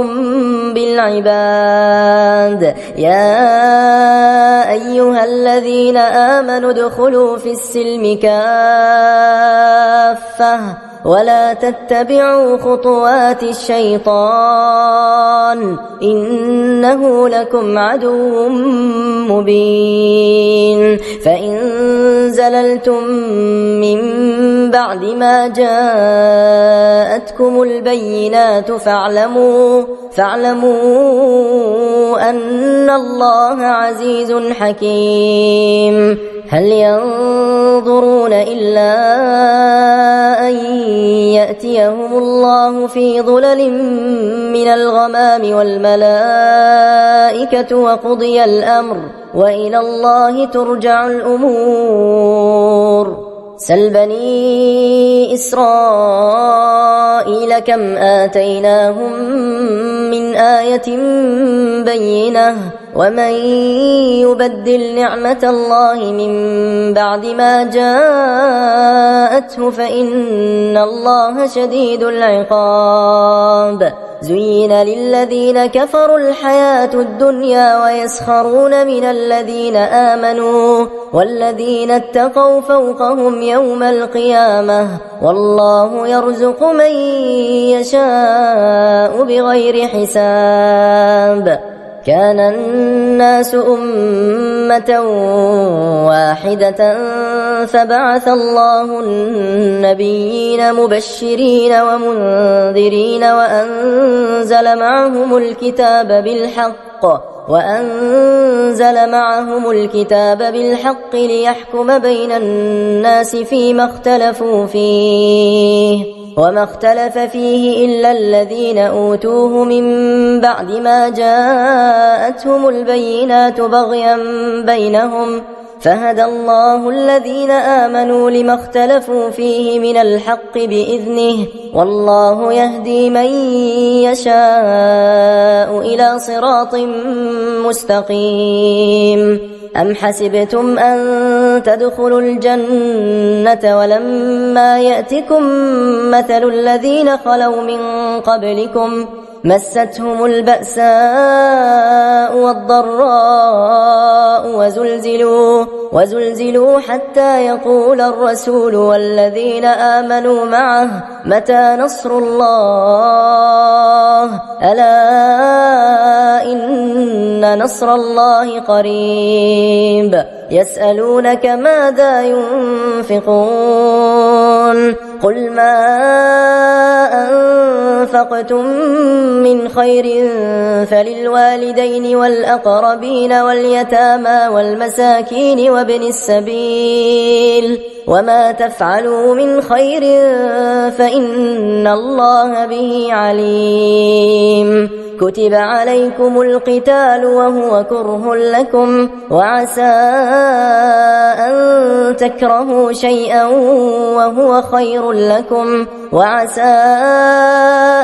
بالعباد. يا أيها الذين آمنوا ادخلوا في السلم كافة ولا تتبعوا خطوات الشيطان إنه لكم عدو مبين. فإن زللتم من بعد ما جاءتكم البينات فاعلموا أن الله عزيز حكيم. هل ينظرون إلا أن يأتيهم الله في ظلل من الغمام والملائكة وقضي الأمر وإلى الله ترجع الأمور. سل بني إسرائيل كم آتيناهم من آية بينة ومن يبدل نعمة الله من بعد ما جاءته فإن الله شديد العقاب. زين للذين كفروا الحياة الدنيا ويسخرون من الذين آمنوا والذين اتقوا فوقهم يوم القيامة والله يرزق من يشاء بغير حساب. كان الناس أمة واحدة فبعث الله النبيين مبشرين ومنذرين وأنزل معهم الكتاب بالحق ليحكم بين الناس فيما اختلفوا فيه وما اختلف فيه إلا الذين أوتوه من بعد ما جاءتهم البينات بغيا بينهم فهدى الله الذين آمنوا لما اختلفوا فيه من الحق بإذنه والله يهدي من يشاء إلى صراط مستقيم. أم حسبتم أن تدخلوا الجنة ولما يأتكم مثل الذين خلوا من قبلكم مستهم البأساء والضراء وزلزلوا حتى يقول الرسول والذين آمنوا معه متى نصر الله ألا إن نصر الله قريب. يسألونك ماذا ينفقون قل ما أنفقتم من خير فللوالدين والأقربين واليتامى والمساكين وابن السبيل وما تفعلوا من خير فإن الله به عليم. كتب عليكم القتال وهو كره لكم وعسى أن تكرهوا شيئا وهو خير لكم وعسى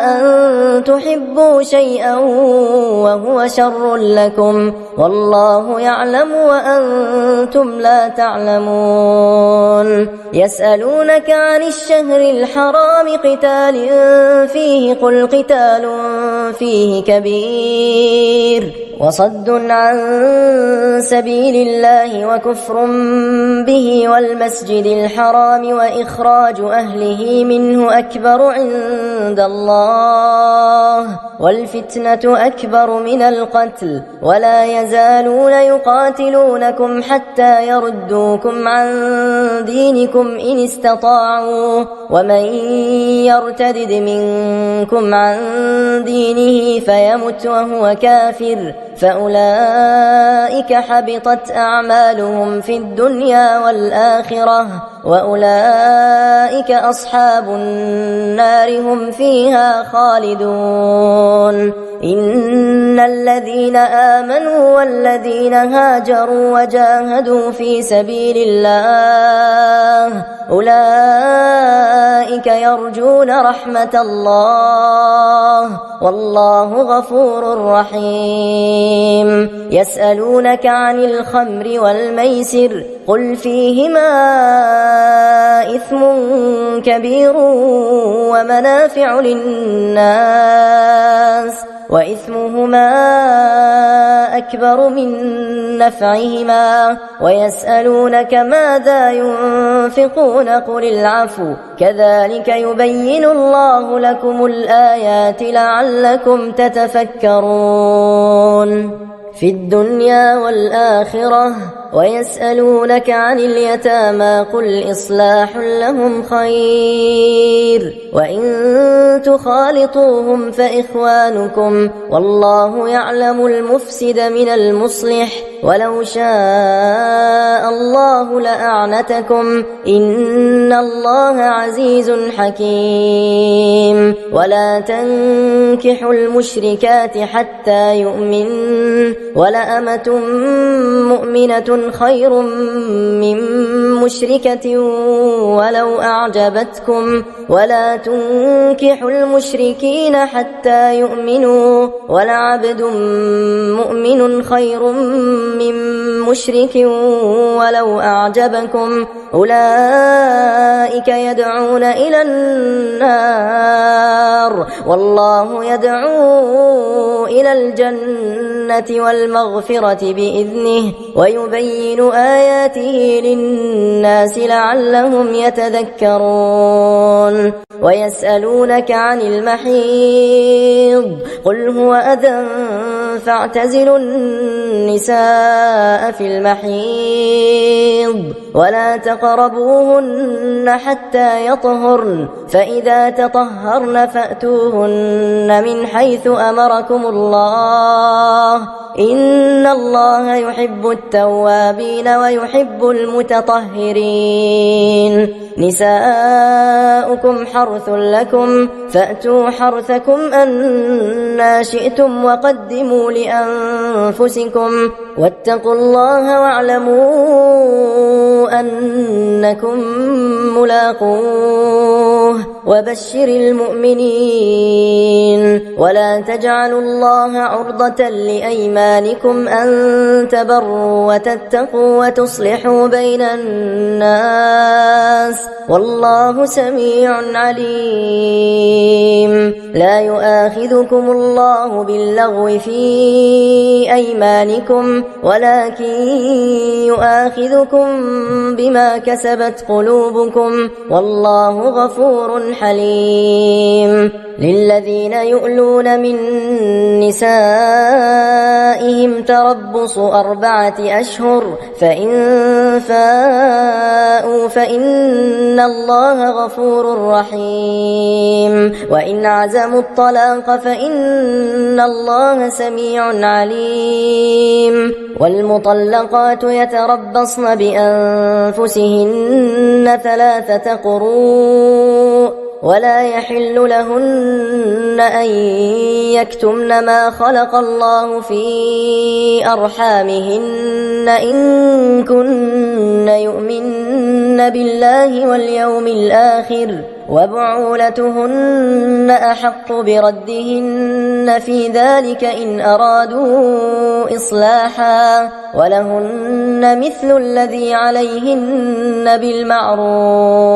أن تحبوا شيئا وهو شر لكم والله يعلم وأنتم لا تعلمون. يسألونك عن الشهر الحرام قتال فيه قل قتال فيه كبير وصد عن سبيل الله وكفر به والمسجد الحرام وإخراج أهله منه أكبر عند الله والفتنة أكبر من القتل ولا يزالون يقاتلونكم حتى يردوكم عن دينكم إن استطاعوا ومن يرتدد منكم عن دينه فيمت وهو كافر فأولئك حبطت أعمالهم في الدنيا والآخرة وأولئك أصحاب النار هم فيها خالدون. إن الذين آمنوا والذين هاجروا وجاهدوا في سبيل الله أولئك يرجون رحمة الله والله غفور رحيم. يسألونك عن الخمر والميسر قل فيهما إثم كبير ومنافع للناس وإثمهما أكبر من نفعهما ويسألونك ماذا ينفقون قل العفو كذلك يبين الله لكم الآيات لعلكم تتفكرون في الدنيا والآخرة. ويسألونك عن اليتامى قل إصلاح لهم خير وإن تخالطوهم فإخوانكم والله يعلم المفسد من المصلح ولو شاء الله لأعنتكم إن الله عزيز حكيم. ولا تنكحوا المشركات حتى يؤمن ولأمة مؤمنة خير من مشركة ولو أعجبتكم ولا تنكحوا المشركين حتى يؤمنوا ولعبد مؤمن خير من مشرك ولو أعجبكم أولئك يدعون إلى النار والله يدعو إلى الجنة والمغفرة بإذنه ويبين آياته للناس لعلهم يتذكرون. ويسألونك عن المحيض قل هو أذى فاعتزلوا النساء في المحيض ولا تقربوهن حتى يطهرن فإذا تطهرن فأتوهن من حيث أمركم الله إن الله يحب التوابين ويحب المتطهرين نساؤكم حرث لكم فأتوا حرثكم أنى شئتم وقدموا لأنفسكم واتقوا الله واعلموا أنكم ملاقوه وبشر المؤمنين ولا تجعلوا الله عرضة لأيمانكم أن تبروا وتتقوا وتصلحوا بين الناس والله سميع عليم لا يؤاخذكم الله باللغو في أيمانكم ولكن يؤاخذكم بما كسبت قلوبكم والله غفور حليم للذين يؤلون من نسائهم تربص 4 أشهر فإن فاءوا فإن الله غفور رحيم وإن عزموا الطلاق فإن الله سميع عليم والمطلقات يتربصن بأنفسهن 3 قروء ولا يحل لهن أن يكتمن ما خلق الله في أرحامهن إن كن يؤمن بالله واليوم الآخر وبعولتهن أحق بردهن في ذلك إن أرادوا إصلاحا ولهن مثل الذي عليهن بالمعروف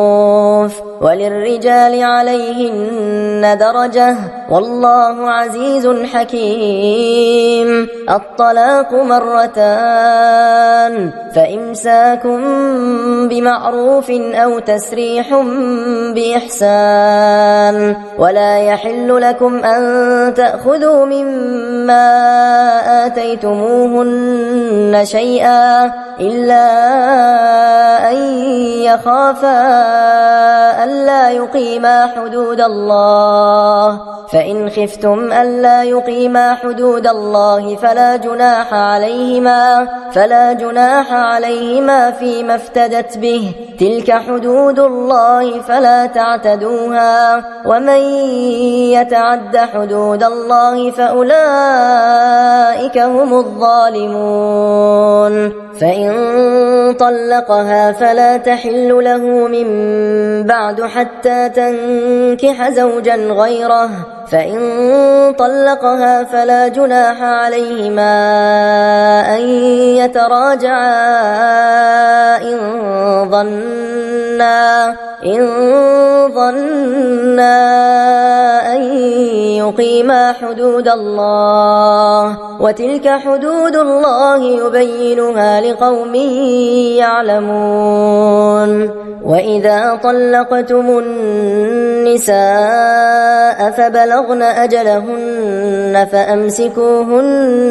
وللرجال عليهن درجة والله عزيز حكيم الطلاق 2 فإمساك بمعروف أو تسريح بإحسان ولا يحل لكم أن تأخذوا مما آتيتموهن شيئا إلا أن يخافا ألا يقيما حدود الله فإن خفتم ألا يقيما حدود الله فلا جناح عليهما فيما افتدت به تلك حدود الله فلا تعتدوها ومن يتعد حدود الله فأولئك هم الظالمون فإن طلقها فلا تحل له من بعد حتى تنكح زوجا غيره فإن طلقها فلا جناح عليهما أن يتراجعا إن ظنا أن يقيما حدود الله وتلك حدود الله يبينها لقوم يعلمون وإذا طلقتم النساء فبلغن أجلهن فأمسكوهن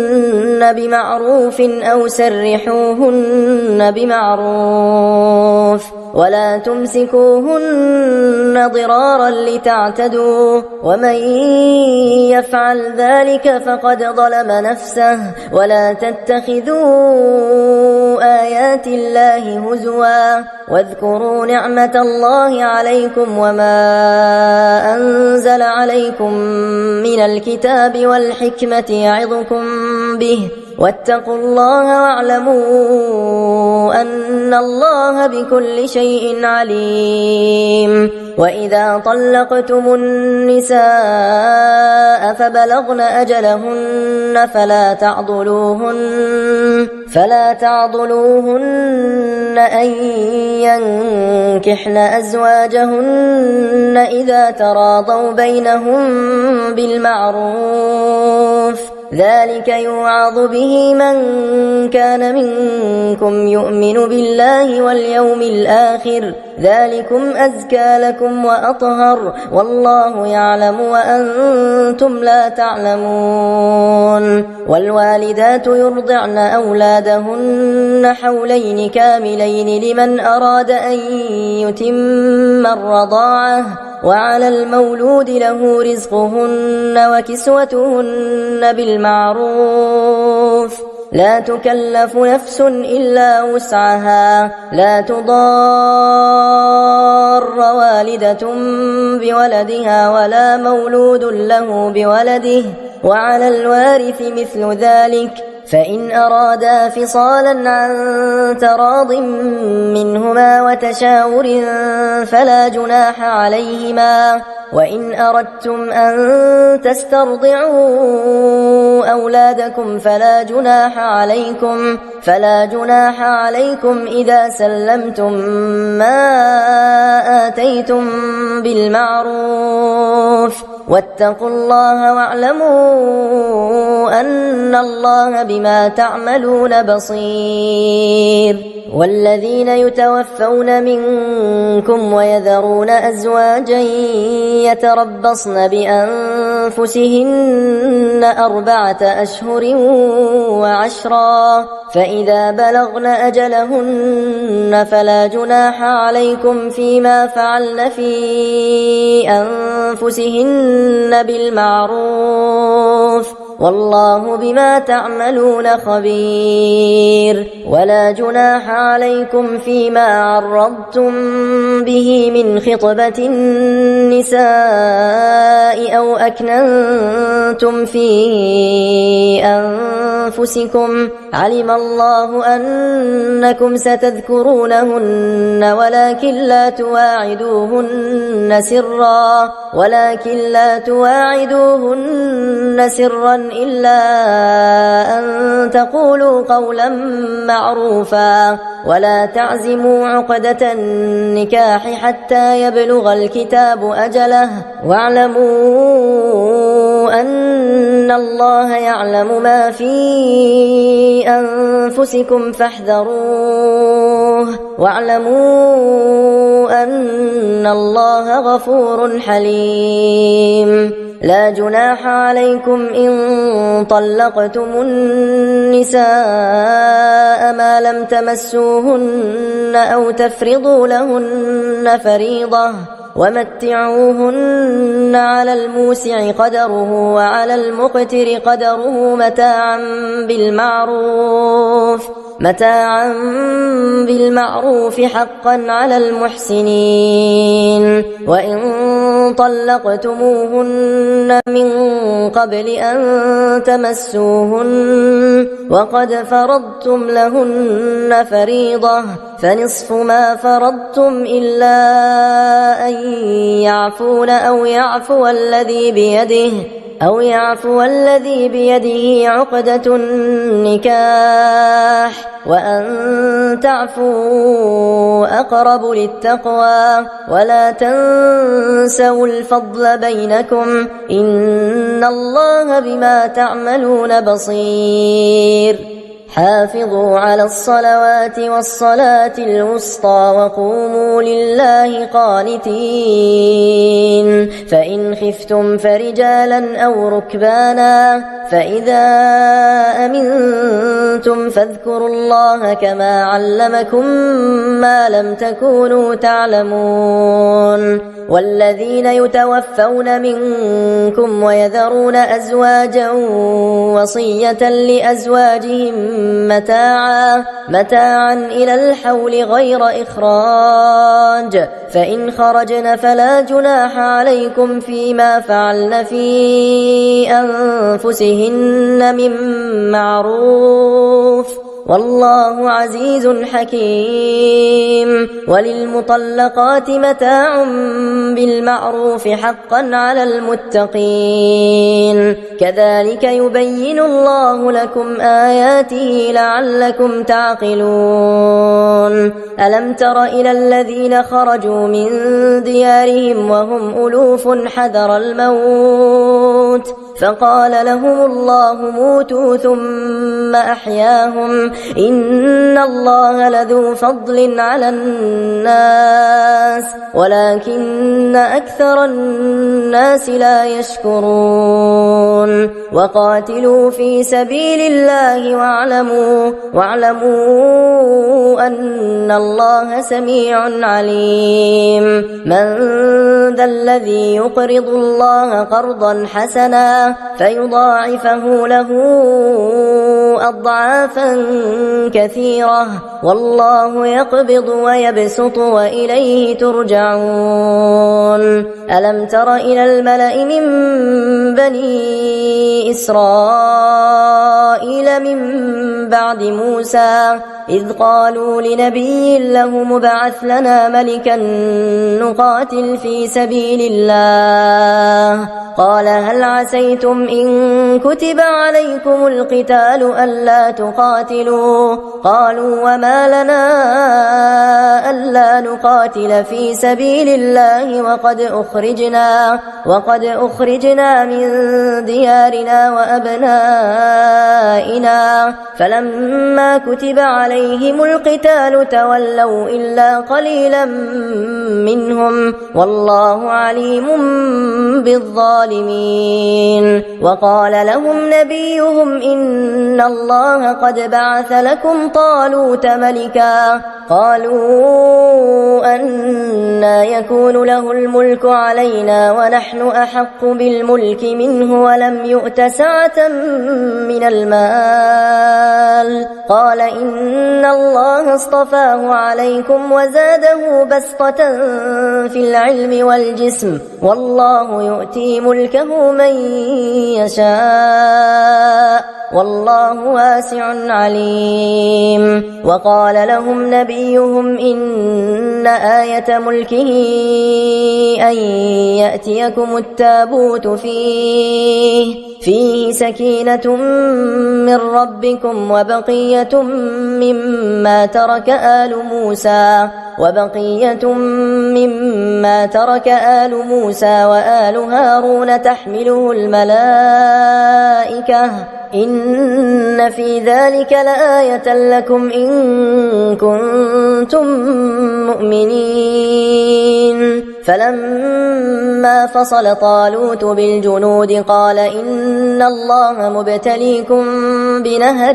بمعروف أو سرحوهن بمعروف ولا تمسكوهن ضرارا لتعتدوا ومن يفعل ذلك فقد ظلم نفسه ولا تتخذوا آيات الله هزوا واذكروا نعمة الله عليكم وما أنزل عليكم من الكتاب والحكمة يعظكم به واتقوا الله واعلموا أن الله بكل شيء عليم وإذا طلقتم النساء فبلغن أجلهن فلا تعضلوهن أن ينكحن أزواجهن إذا تراضوا بينهم بالمعروف ذلك يوعظ به من كان منكم يؤمن بالله واليوم الآخر ذلكم أزكى لكم وأطهر والله يعلم وأنتم لا تعلمون والوالدات يرضعن أولادهن حولين كاملين لمن أراد أن يتم الرضاعة وعلى المولود له رزقهن وكسوتهن بالمعروف لا تكلف نفس إلا وسعها لا تضار والدة بولدها ولا مولود له بولده وعلى الوارث مثل ذلك فإن أرادا فصالا عن تراض منهما وتشاور فلا جناح عليهما وإن أردتم أن تسترضعوا أولادكم فلا جناح عليكم إذا سلمتم ما آتيتم بالمعروف واتقوا الله واعلموا أن الله بما تعملون بصير والذين يتوفون منكم ويذرون أزواجا يتربصن بأنفسهن 4 أشهر وعشرا فإذا بلغن أجلهن فلا جناح عليكم فيما فعلن في أنفسهن بالمعروف والله بما تعملون خبير ولا جناح عليكم فيما عرضتم به من خطبة النساء أو أكننتم في أنفسكم علم الله أنكم ستذكرونهن ولكن لا تواعدوهن سرا إلا أن تقولوا قولا معروفا ولا تعزموا عقدة النكاح حتى يبلغ الكتاب أجله واعلموا أن الله يعلم ما في أنفسكم فاحذروه واعلموا أن الله غفور حليم لا جناح عليكم إن طلقتم النساء ما لم تمسوهن أو تفرضوا لهن فريضة ومتعوهن على الموسع قدره وعلى المقتر قدره متاعا بالمعروف حقا على المحسنين وإن طلقتموهن من قبل أن تمسوهن وقد فرضتم لهن فريضة فنصف ما فرضتم إلا أن يعفون أو يعفو الذي بيده عقدة النكاح وأن تعفوا أقرب للتقوى ولا تنسوا الفضل بينكم إن الله بما تعملون بصير حافظوا على الصلوات والصلاة الوسطى وقوموا لله قانتين فإن خفتم فرجالا أو ركبانا فإذا أمنتم فاذكروا الله كما علمكم ما لم تكونوا تعلمون والذين يتوفون منكم ويذرون أزواجا وصية لأزواجهم متاعا إلى الحول غير إخراج فإن خرجن فلا جناح عليكم فيما فعلن في أنفسهن من معروف والله عزيز حكيم وللمطلقات متاع بالمعروف حقا على المتقين كذلك يبين الله لكم آياته لعلكم تعقلون ألم تر إلى الذين خرجوا من ديارهم وهم ألوف حذر الموت فقال لهم الله موتوا ثم أحياهم إن الله لذو فضل على الناس ولكن أكثر الناس لا يشكرون وقاتلوا في سبيل الله واعلموا أن الله سميع عليم من ذا الذي يقرض الله قرضا حسنا فيضاعفه له أضعافا كثيرة والله يقبض ويبسط وإليه ترجعون ألم تر إلى الملأ من بني إسرائيل من بعد موسى إذ قالوا لنبي له مبعث لنا ملكا نقاتل في سبيل الله قال هل عسيتم إن كتب عليكم القتال ألا تقاتلوا قالوا وما لنا ألا نقاتل في سبيل الله وقد أخرجنا من ديارنا وأبنائنا فلما كتب عليهم القتال تولوا إلا قليلا منهم والله عليم بالظالمين وقال لهم نبيهم إن الله قد بعث لكم طالوت ملكا قالوا أنى يكون له الملك علينا ونحن أحق بالملك منه ولم يؤت سعة من المال قال إن الله اصطفاه عليكم وزاده بسطة في العلم والجسم والله يؤتي ملكه من يشاء والله واسع عليم وقال لهم نبيهم إن آية ملكه أن يأتيكم التابوت فيه سكينة من ربكم وبقية مما ترك آل موسى وآل هارون تحمله الملائكة إن في ذلك لآية لكم إن كنتم مؤمنين فلما فصل طالوت بالجنود قال إن الله مبتليكم بنهر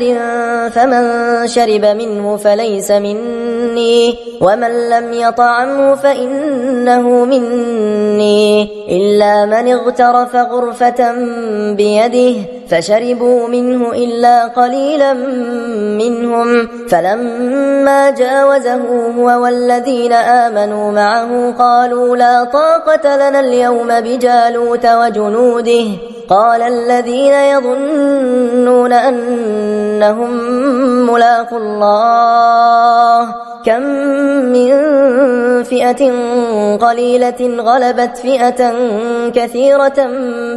فمن شرب منه فليس مني ومن لم يطعمه فإنه مني إلا من اغترف غرفة بيده فشربوا منه إلا قليلا منهم فلما جاوزه هو والذين آمنوا معه قالوا لا طاقة لنا اليوم بجالوت وجنوده قال الذين يظنون أنهم ملاقو الله كم من فئة قليلة غلبت فئة كثيرة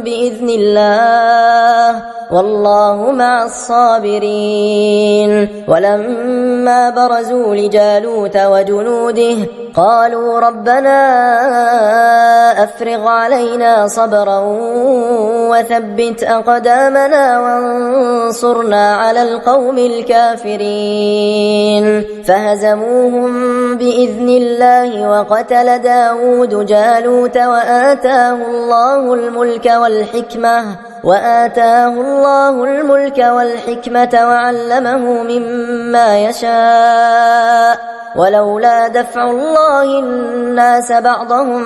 بإذن الله والله مع الصابرين ولما برزوا لجالوت وجنوده قالوا ربنا أفرغ علينا صبرا وثبت أقدامنا وانصرنا على القوم الكافرين فهزموهم بإذن الله وقتل داود جالوت وآتاه الله الملك والحكمة وعلمه مما يشاء ولولا دفع الله الناس بعضهم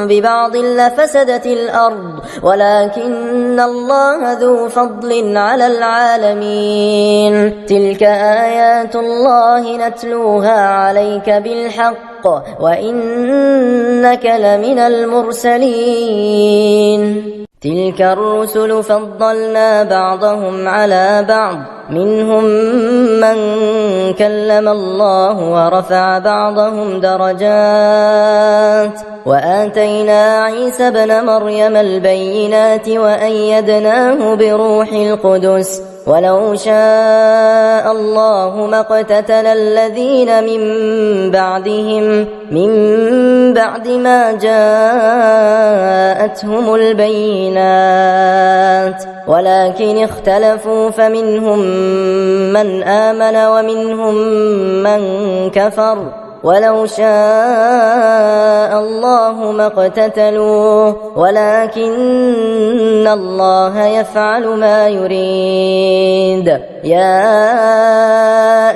ببعض لفسدت الأرض ولكن الله ذو فضل على العالمين تلك آيات الله نتلوها عليك بالحق وإنك لمن المرسلين تلك الرسل فضلنا بعضهم على بعض منهم من كلم الله ورفع بعضهم درجات وآتينا عيسى ابن مريم البينات وأيدناه بروح القدس ولو شاء الله ما اقتتل الذين من بعدهم من بعد ما جاءتهم البينات ولكن اختلفوا فمنهم من آمن ومنهم من كفر ولو شاء الله ما اقتتلوا ولكن الله يفعل ما يريد. يا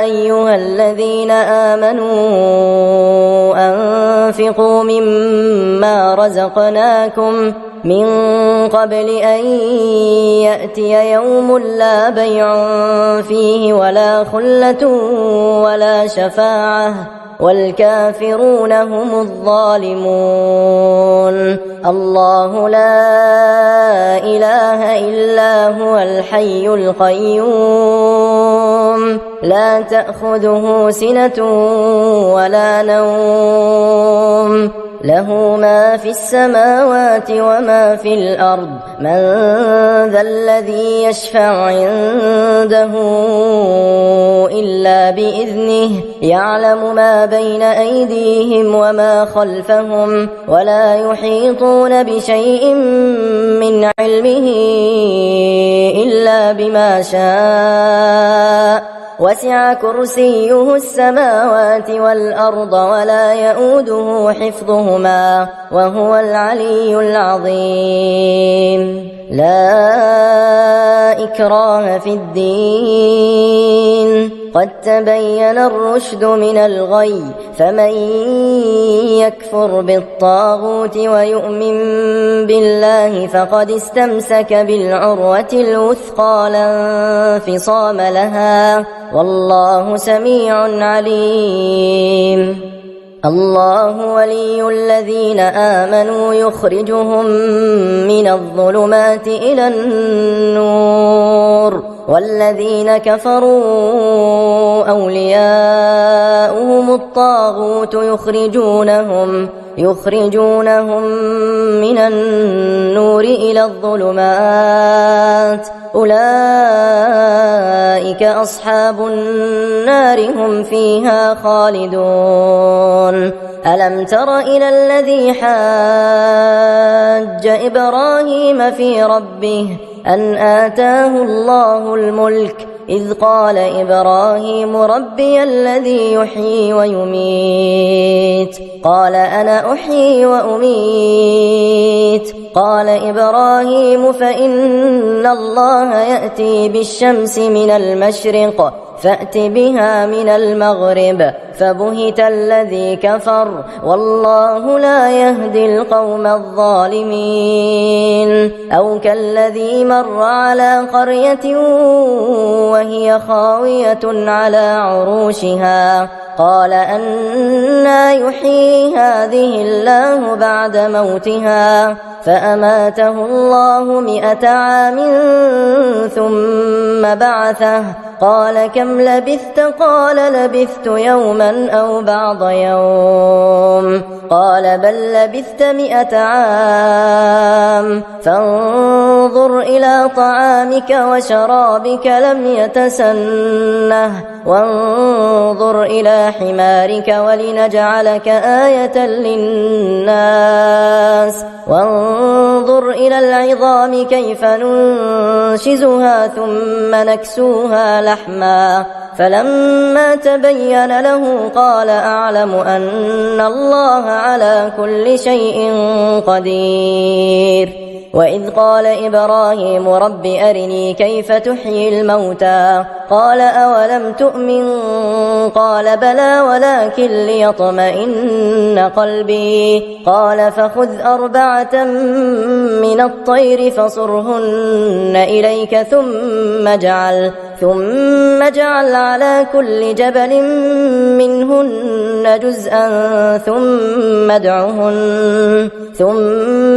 أيها الذين آمنوا أنفقوا مما رزقناكم من قبل أن يأتي يوم لا بيع فيه ولا خلة ولا شفاعة والكافرون هم الظالمون. الله لا إله إلا هو الحي القيوم لا تأخذه سنة ولا نوم له ما في السماوات وما في الأرض من ذا الذي يشفع عنده إلا بإذنه يعلم ما بين أيديهم وما خلفهم ولا يحيطون بشيء من علمه إلا بما شاء وسع كرسيه السماوات والأرض ولا يؤوده حفظهما وهو العلي العظيم. لا إكراه في الدين قد تبين الرشد من الغي فمن يكفر بالطاغوت ويؤمن بالله فقد استمسك بالعروة الوثقى لا انفصام لها والله سميع عليم. الله ولي الذين آمنوا يخرجهم من الظلمات إلى النور والذين كفروا أولياؤهم الطاغوت يخرجونهم من النور إلى الظلمات أولئك أصحاب النار هم فيها خالدون. ألم تر إلى الذي حاج إبراهيم في ربه أن آتاه الله الملك إذ قال إبراهيم ربي الذي يحيي ويميت قال أنا أحيي وأميت قال إبراهيم فإن الله يأتي بالشمس من المشرق فأت بها من المغرب فبهت الذي كفر والله لا يهدي القوم الظالمين. أو كالذي مر على قرية وهي خاوية على عروشها قال أنى يحيي هذه الله بعد موتها فأماته الله 100 عام ثم بعثه قال كم لبثت قال لبثت يوما أو بعض يوم قال بل لبثت 100 عام فانظر إلى طعامك وشرابك لم يتسنه وانظر إلى حمارك ولنجعلك آية للناس وانظر إلى العظام كيف ننشزها ثم نكسوها لحما فلما تبين له قال أعلم أن الله على كل شيء قدير. وإذ قال إبراهيم رب أرني كيف تحيي الموتى قال أولم تؤمن قال بلى ولكن ليطمئن قلبي قال فخذ 4 من الطير فصرهن إليك ثم اجعل على كل جبل منهن جزءا ثم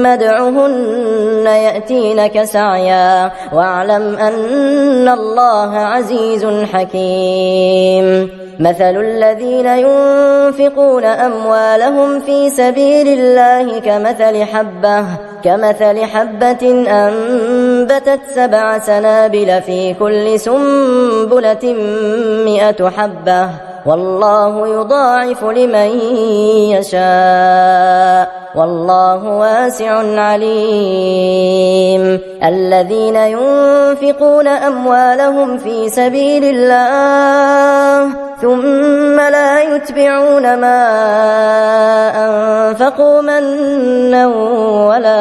ادعهن يأتينك سعيا واعلم أن الله عزيز حكيم. مثل الذين ينفقون أموالهم في سبيل الله كمثل حبة كمثل حبة أنبتت 7 سنابل في كل سنبلة 100 حبة والله يضاعف لمن يشاء والله واسع عليم. الذين ينفقون أموالهم في سبيل الله ثم لا يتبعون ما أنفقوا منا ولا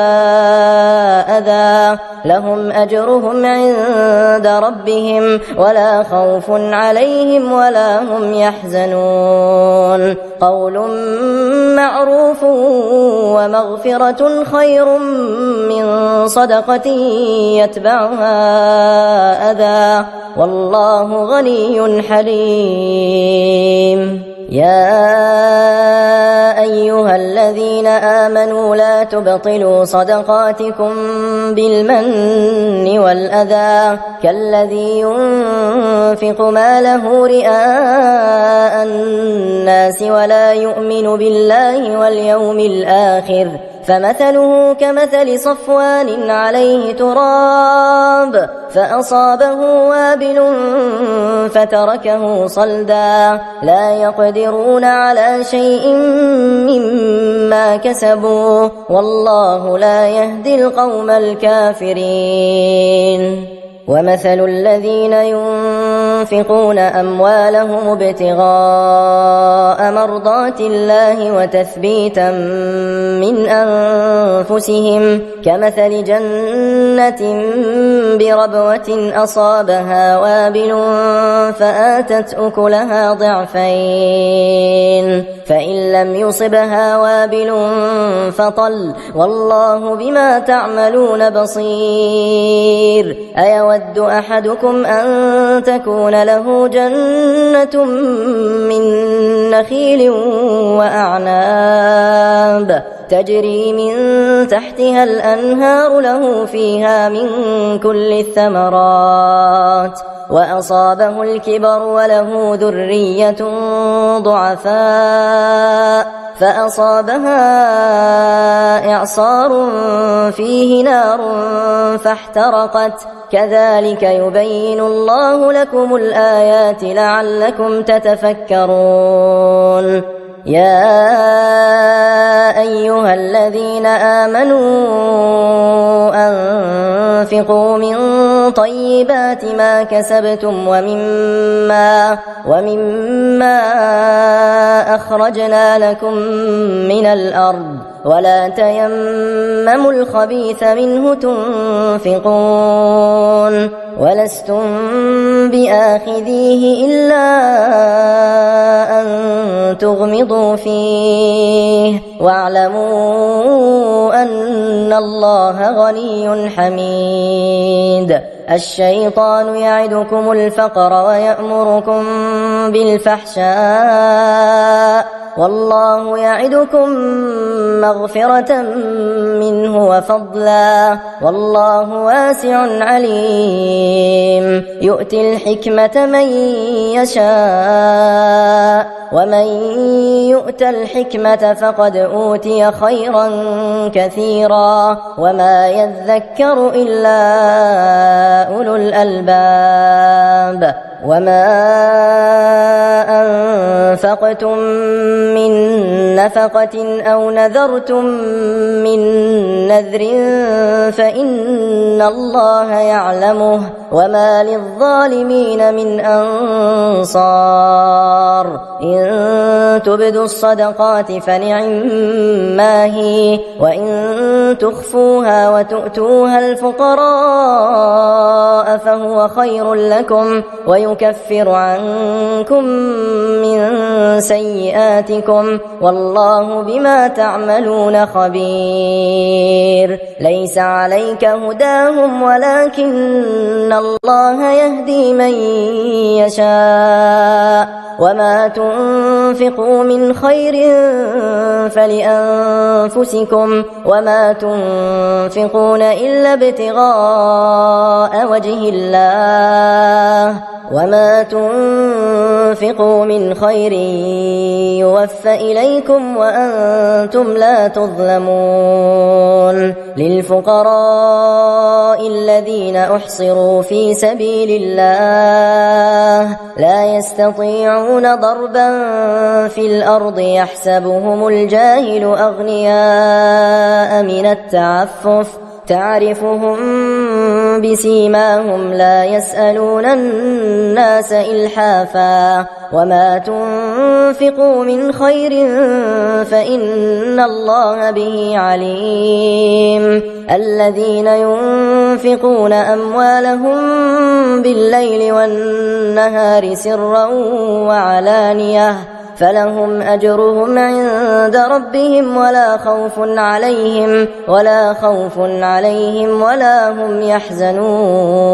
أذى لهم أجرهم عند ربهم ولا خوف عليهم ولا هم يحزنون. قول معروف ومغفرة خير من صدقة يتبعها أذى والله غني حليم. يا أيها الذين آمنوا لا تبطلوا صدقاتكم بالمن والأذى كالذي ينفق ماله رئاء الناس ولا يؤمن بالله واليوم الآخر فمثله كمثل صفوان عليه تراب فأصابه وابل فتركه صلدا لا يقدرون على شيء مما كسبوا والله لا يهدي القوم الكافرين. ومثل الذين ينفقون أموالهم ابتغاء مرضات الله وتثبيتا من أنفسهم كمثل جنة بربوة أصابها وابل فآتت أكلها ضعفين فإن لم يصبها وابل فطل والله بما تعملون بصير. أيود أحدكم أن تكون له جنة من نخيل وأعناب تجري من تحتها الأنهار له فيها من كل الثمرات وأصابه الكبر وله ذرية ضعفاء فأصابها إعصار فيه نار فاحترقت كذلك يبين الله لكم الآيات لعلكم تتفكرون. يا أيها الذين آمنوا أنفقوا من طيبات ما كسبتم ومما أخرجنا لكم من الأرض ولا تيمموا الخبيث منه تنفقون ولستم بآخذيه إلا أن تغمضوا فيه واعلموا أن الله غني حميد. الشيطان يعدكم الفقر ويأمركم بالفحشاء والله يعدكم مغفرة منه وفضلا والله واسع عليم. يؤتي الحكمة من يشاء ومن يؤت الحكمة فقد أوتي خيرا كثيرا وما يذكر إلا أولو الألباب. وما أنفقتم من نفقة أو نذرتم من نذر فإن الله يعلمه وما للظالمين من أنصار. إن تبدوا الصدقات فنعما هي وإن تخفوها وتؤتوها الفقراء فهو خير لكم ويكفر عنكم من سيئاتكم والله بما تعملون خبير. ليس عليك هداهم ولكن الله يهدي من يشاء وما تنفقوا من خير فلأنفسكم وما تنفقون إلا ابتغاء وجه الله وما تنفقوا من خير يوفى إليكم وأنتم لا تظلمون للفقراء الذين أحصروا في سبيل الله لا يستطيعون ضربا في الأرض يحسبهم الجاهل أغنياء من التعفف تعرفهم بسيماهم لا يسألون الناس إلحافا وما تنفقوا من خير فإن الله به عليم الذين ينفقون أموالهم بالليل والنهار سرا وعلانية فلهم أجرهم عند ربهم ولا خوف عليهم ولا هم يحزنون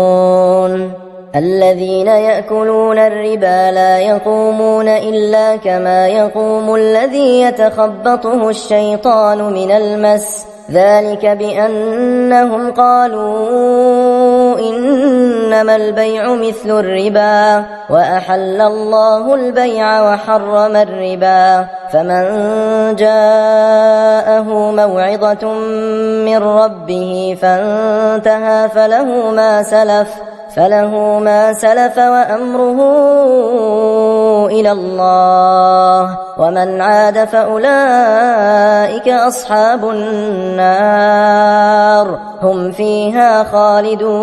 الذين يأكلون الربا لا يقومون إلا كما يقوم الذي يتخبطه الشيطان من المس ذلك بأنهم قالوا إنما البيع مثل الربا وأحل الله البيع وحرم الربا فمن جاءه موعظة من ربه فانتهى فله ما سلف وأمره إلى الله ومن عاد فأولئك أصحاب النار هم فيها خالدون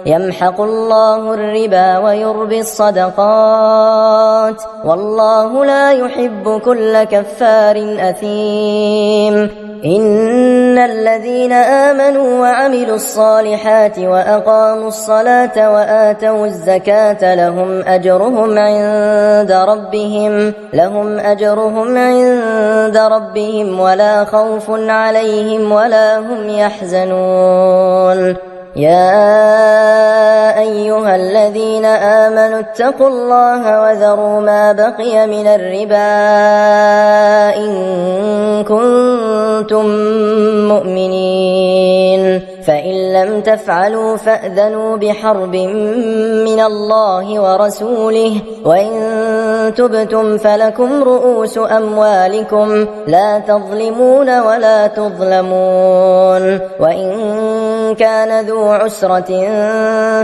يمحق الله الربا ويربي الصدقات والله لا يحب كل كفار أثيم إن الذين آمنوا وعملوا الصالحات وأقاموا الصلاة وآتوا الزكاة لهم أجرهم عند ربهم ولا خوف عليهم ولا هم يحزنون يا أيها الذين آمنوا اتقوا الله وذروا ما بقي من الربا إن كنتم مؤمنين فإن لم تفعلوا فأذنوا بحرب من الله ورسوله وإن تبتم فلكم رؤوس أموالكم لا تظلمون ولا تظلمون وإن كان ذو عسرة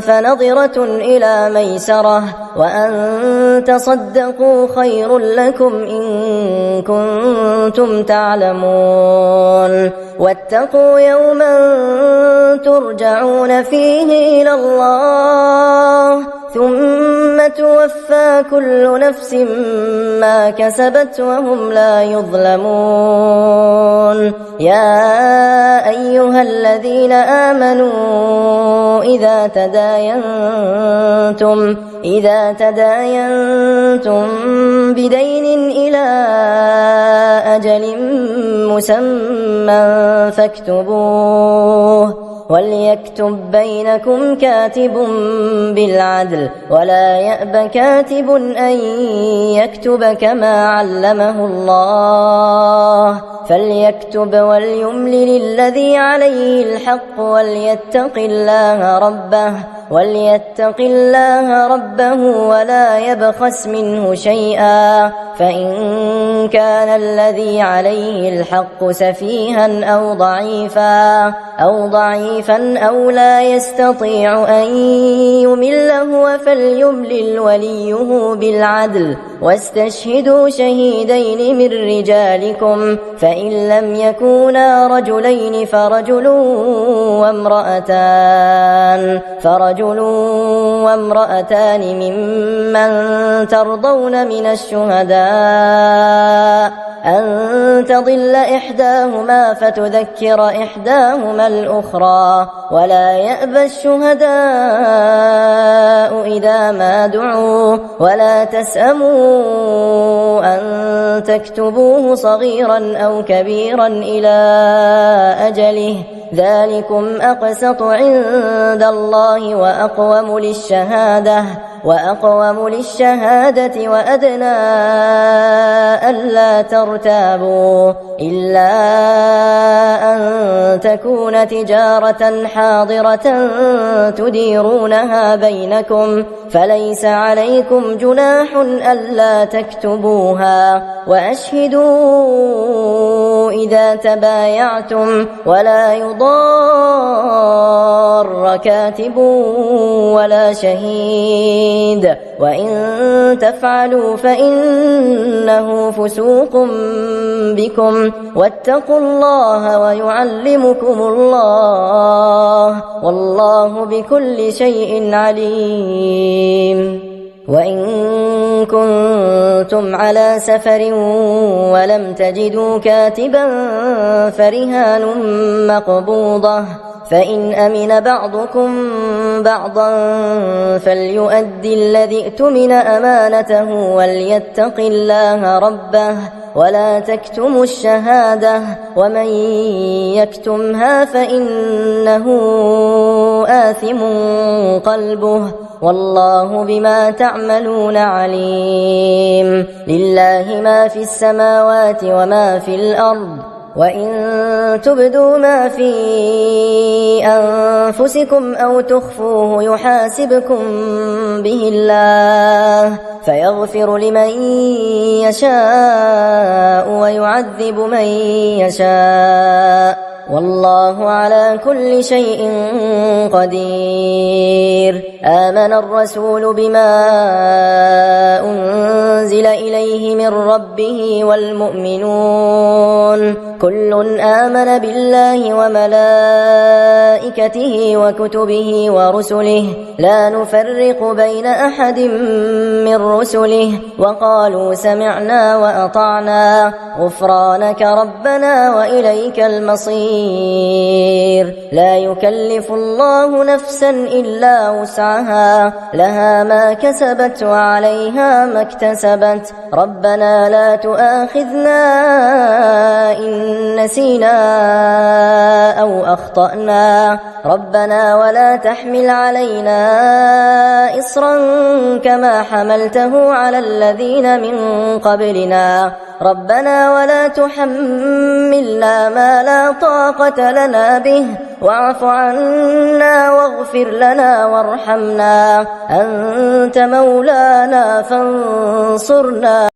فنظرة إلى ميسرة وأن تصدقوا خير لكم إن كنتم تعلمون واتقوا يوما ترجعون فيه إلى الله ثم توفى كل نفس ما كسبت وهم لا يظلمون يا أيها الذين آمنوا إذا تداينتم بدين إلى أجل مسمى فاكتبوه وليكتب بينكم كاتب بالعدل ولا يأب كاتب أن يكتب كما علمه الله فليكتب وليملل الذي عليه الحق وليتق الله ربه ولا يبخس منه شيئا فإن كان الذي عليه الحق سفيها أو ضعيفا أو لا يستطيع أن يمل هو فليملل وليه بالعدل واستشهدوا شهيدين من رجالكم فإن لم يكونا رجلين فرجل وامرأتان ممن ترضون من الشهداء أن تضل إحداهما فتذكر إحداهما الأخرى ولا يأبى الشهداء إذا ما دعوا ولا تسأموا أن تكتبوه صغيرا أو كبيرا إلى أجله ذلكم أقسط عند الله وأقوم للشهادة وأدنى ألا ترتابوا إلا أن تكون تجارة حاضرة تديرونها بينكم فليس عليكم جناح ألا تكتبوها وأشهدوا إذا تبايعتم ولا يضار كاتب ولا شهيد وإن تفعلوا فإنه فسوق بكم واتقوا الله ويعلمكم الله والله بكل شيء عليم. وإن كنتم على سفر ولم تجدوا كاتبا فرهان مقبوضة فإن أمن بعضكم بعضا فليؤدي الذي اؤتمن أمانته وليتق الله ربه ولا تكتموا الشهادة ومن يكتمها فإنه آثم قلبه والله بما تعملون عليم. لله ما في السماوات وما في الأرض وإن تبدوا ما في أنفسكم أو تخفوه يحاسبكم به الله فيغفر لمن يشاء ويعذب من يشاء والله على كل شيء قدير. آمن الرسول بما أنزل إليه من ربه والمؤمنون كل آمن بالله وملائكته وكتبه ورسله لا نفرق بين أحد من رسله وقالوا سمعنا وأطعنا غفرانك ربنا وإليك المصير. لا يكلف الله نفسا إلا وسعها لها ما كسبت وعليها ما اكتسبت ربنا لا تؤاخذنا إن نسينا أو أخطأنا ربنا ولا تحمل علينا إصرا كما حملته على الذين من قبلنا ربنا ولا تحملنا ما لا طاقة لنا به واعف عنا واغفر لنا وارحمنا أنت مولانا فانصرنا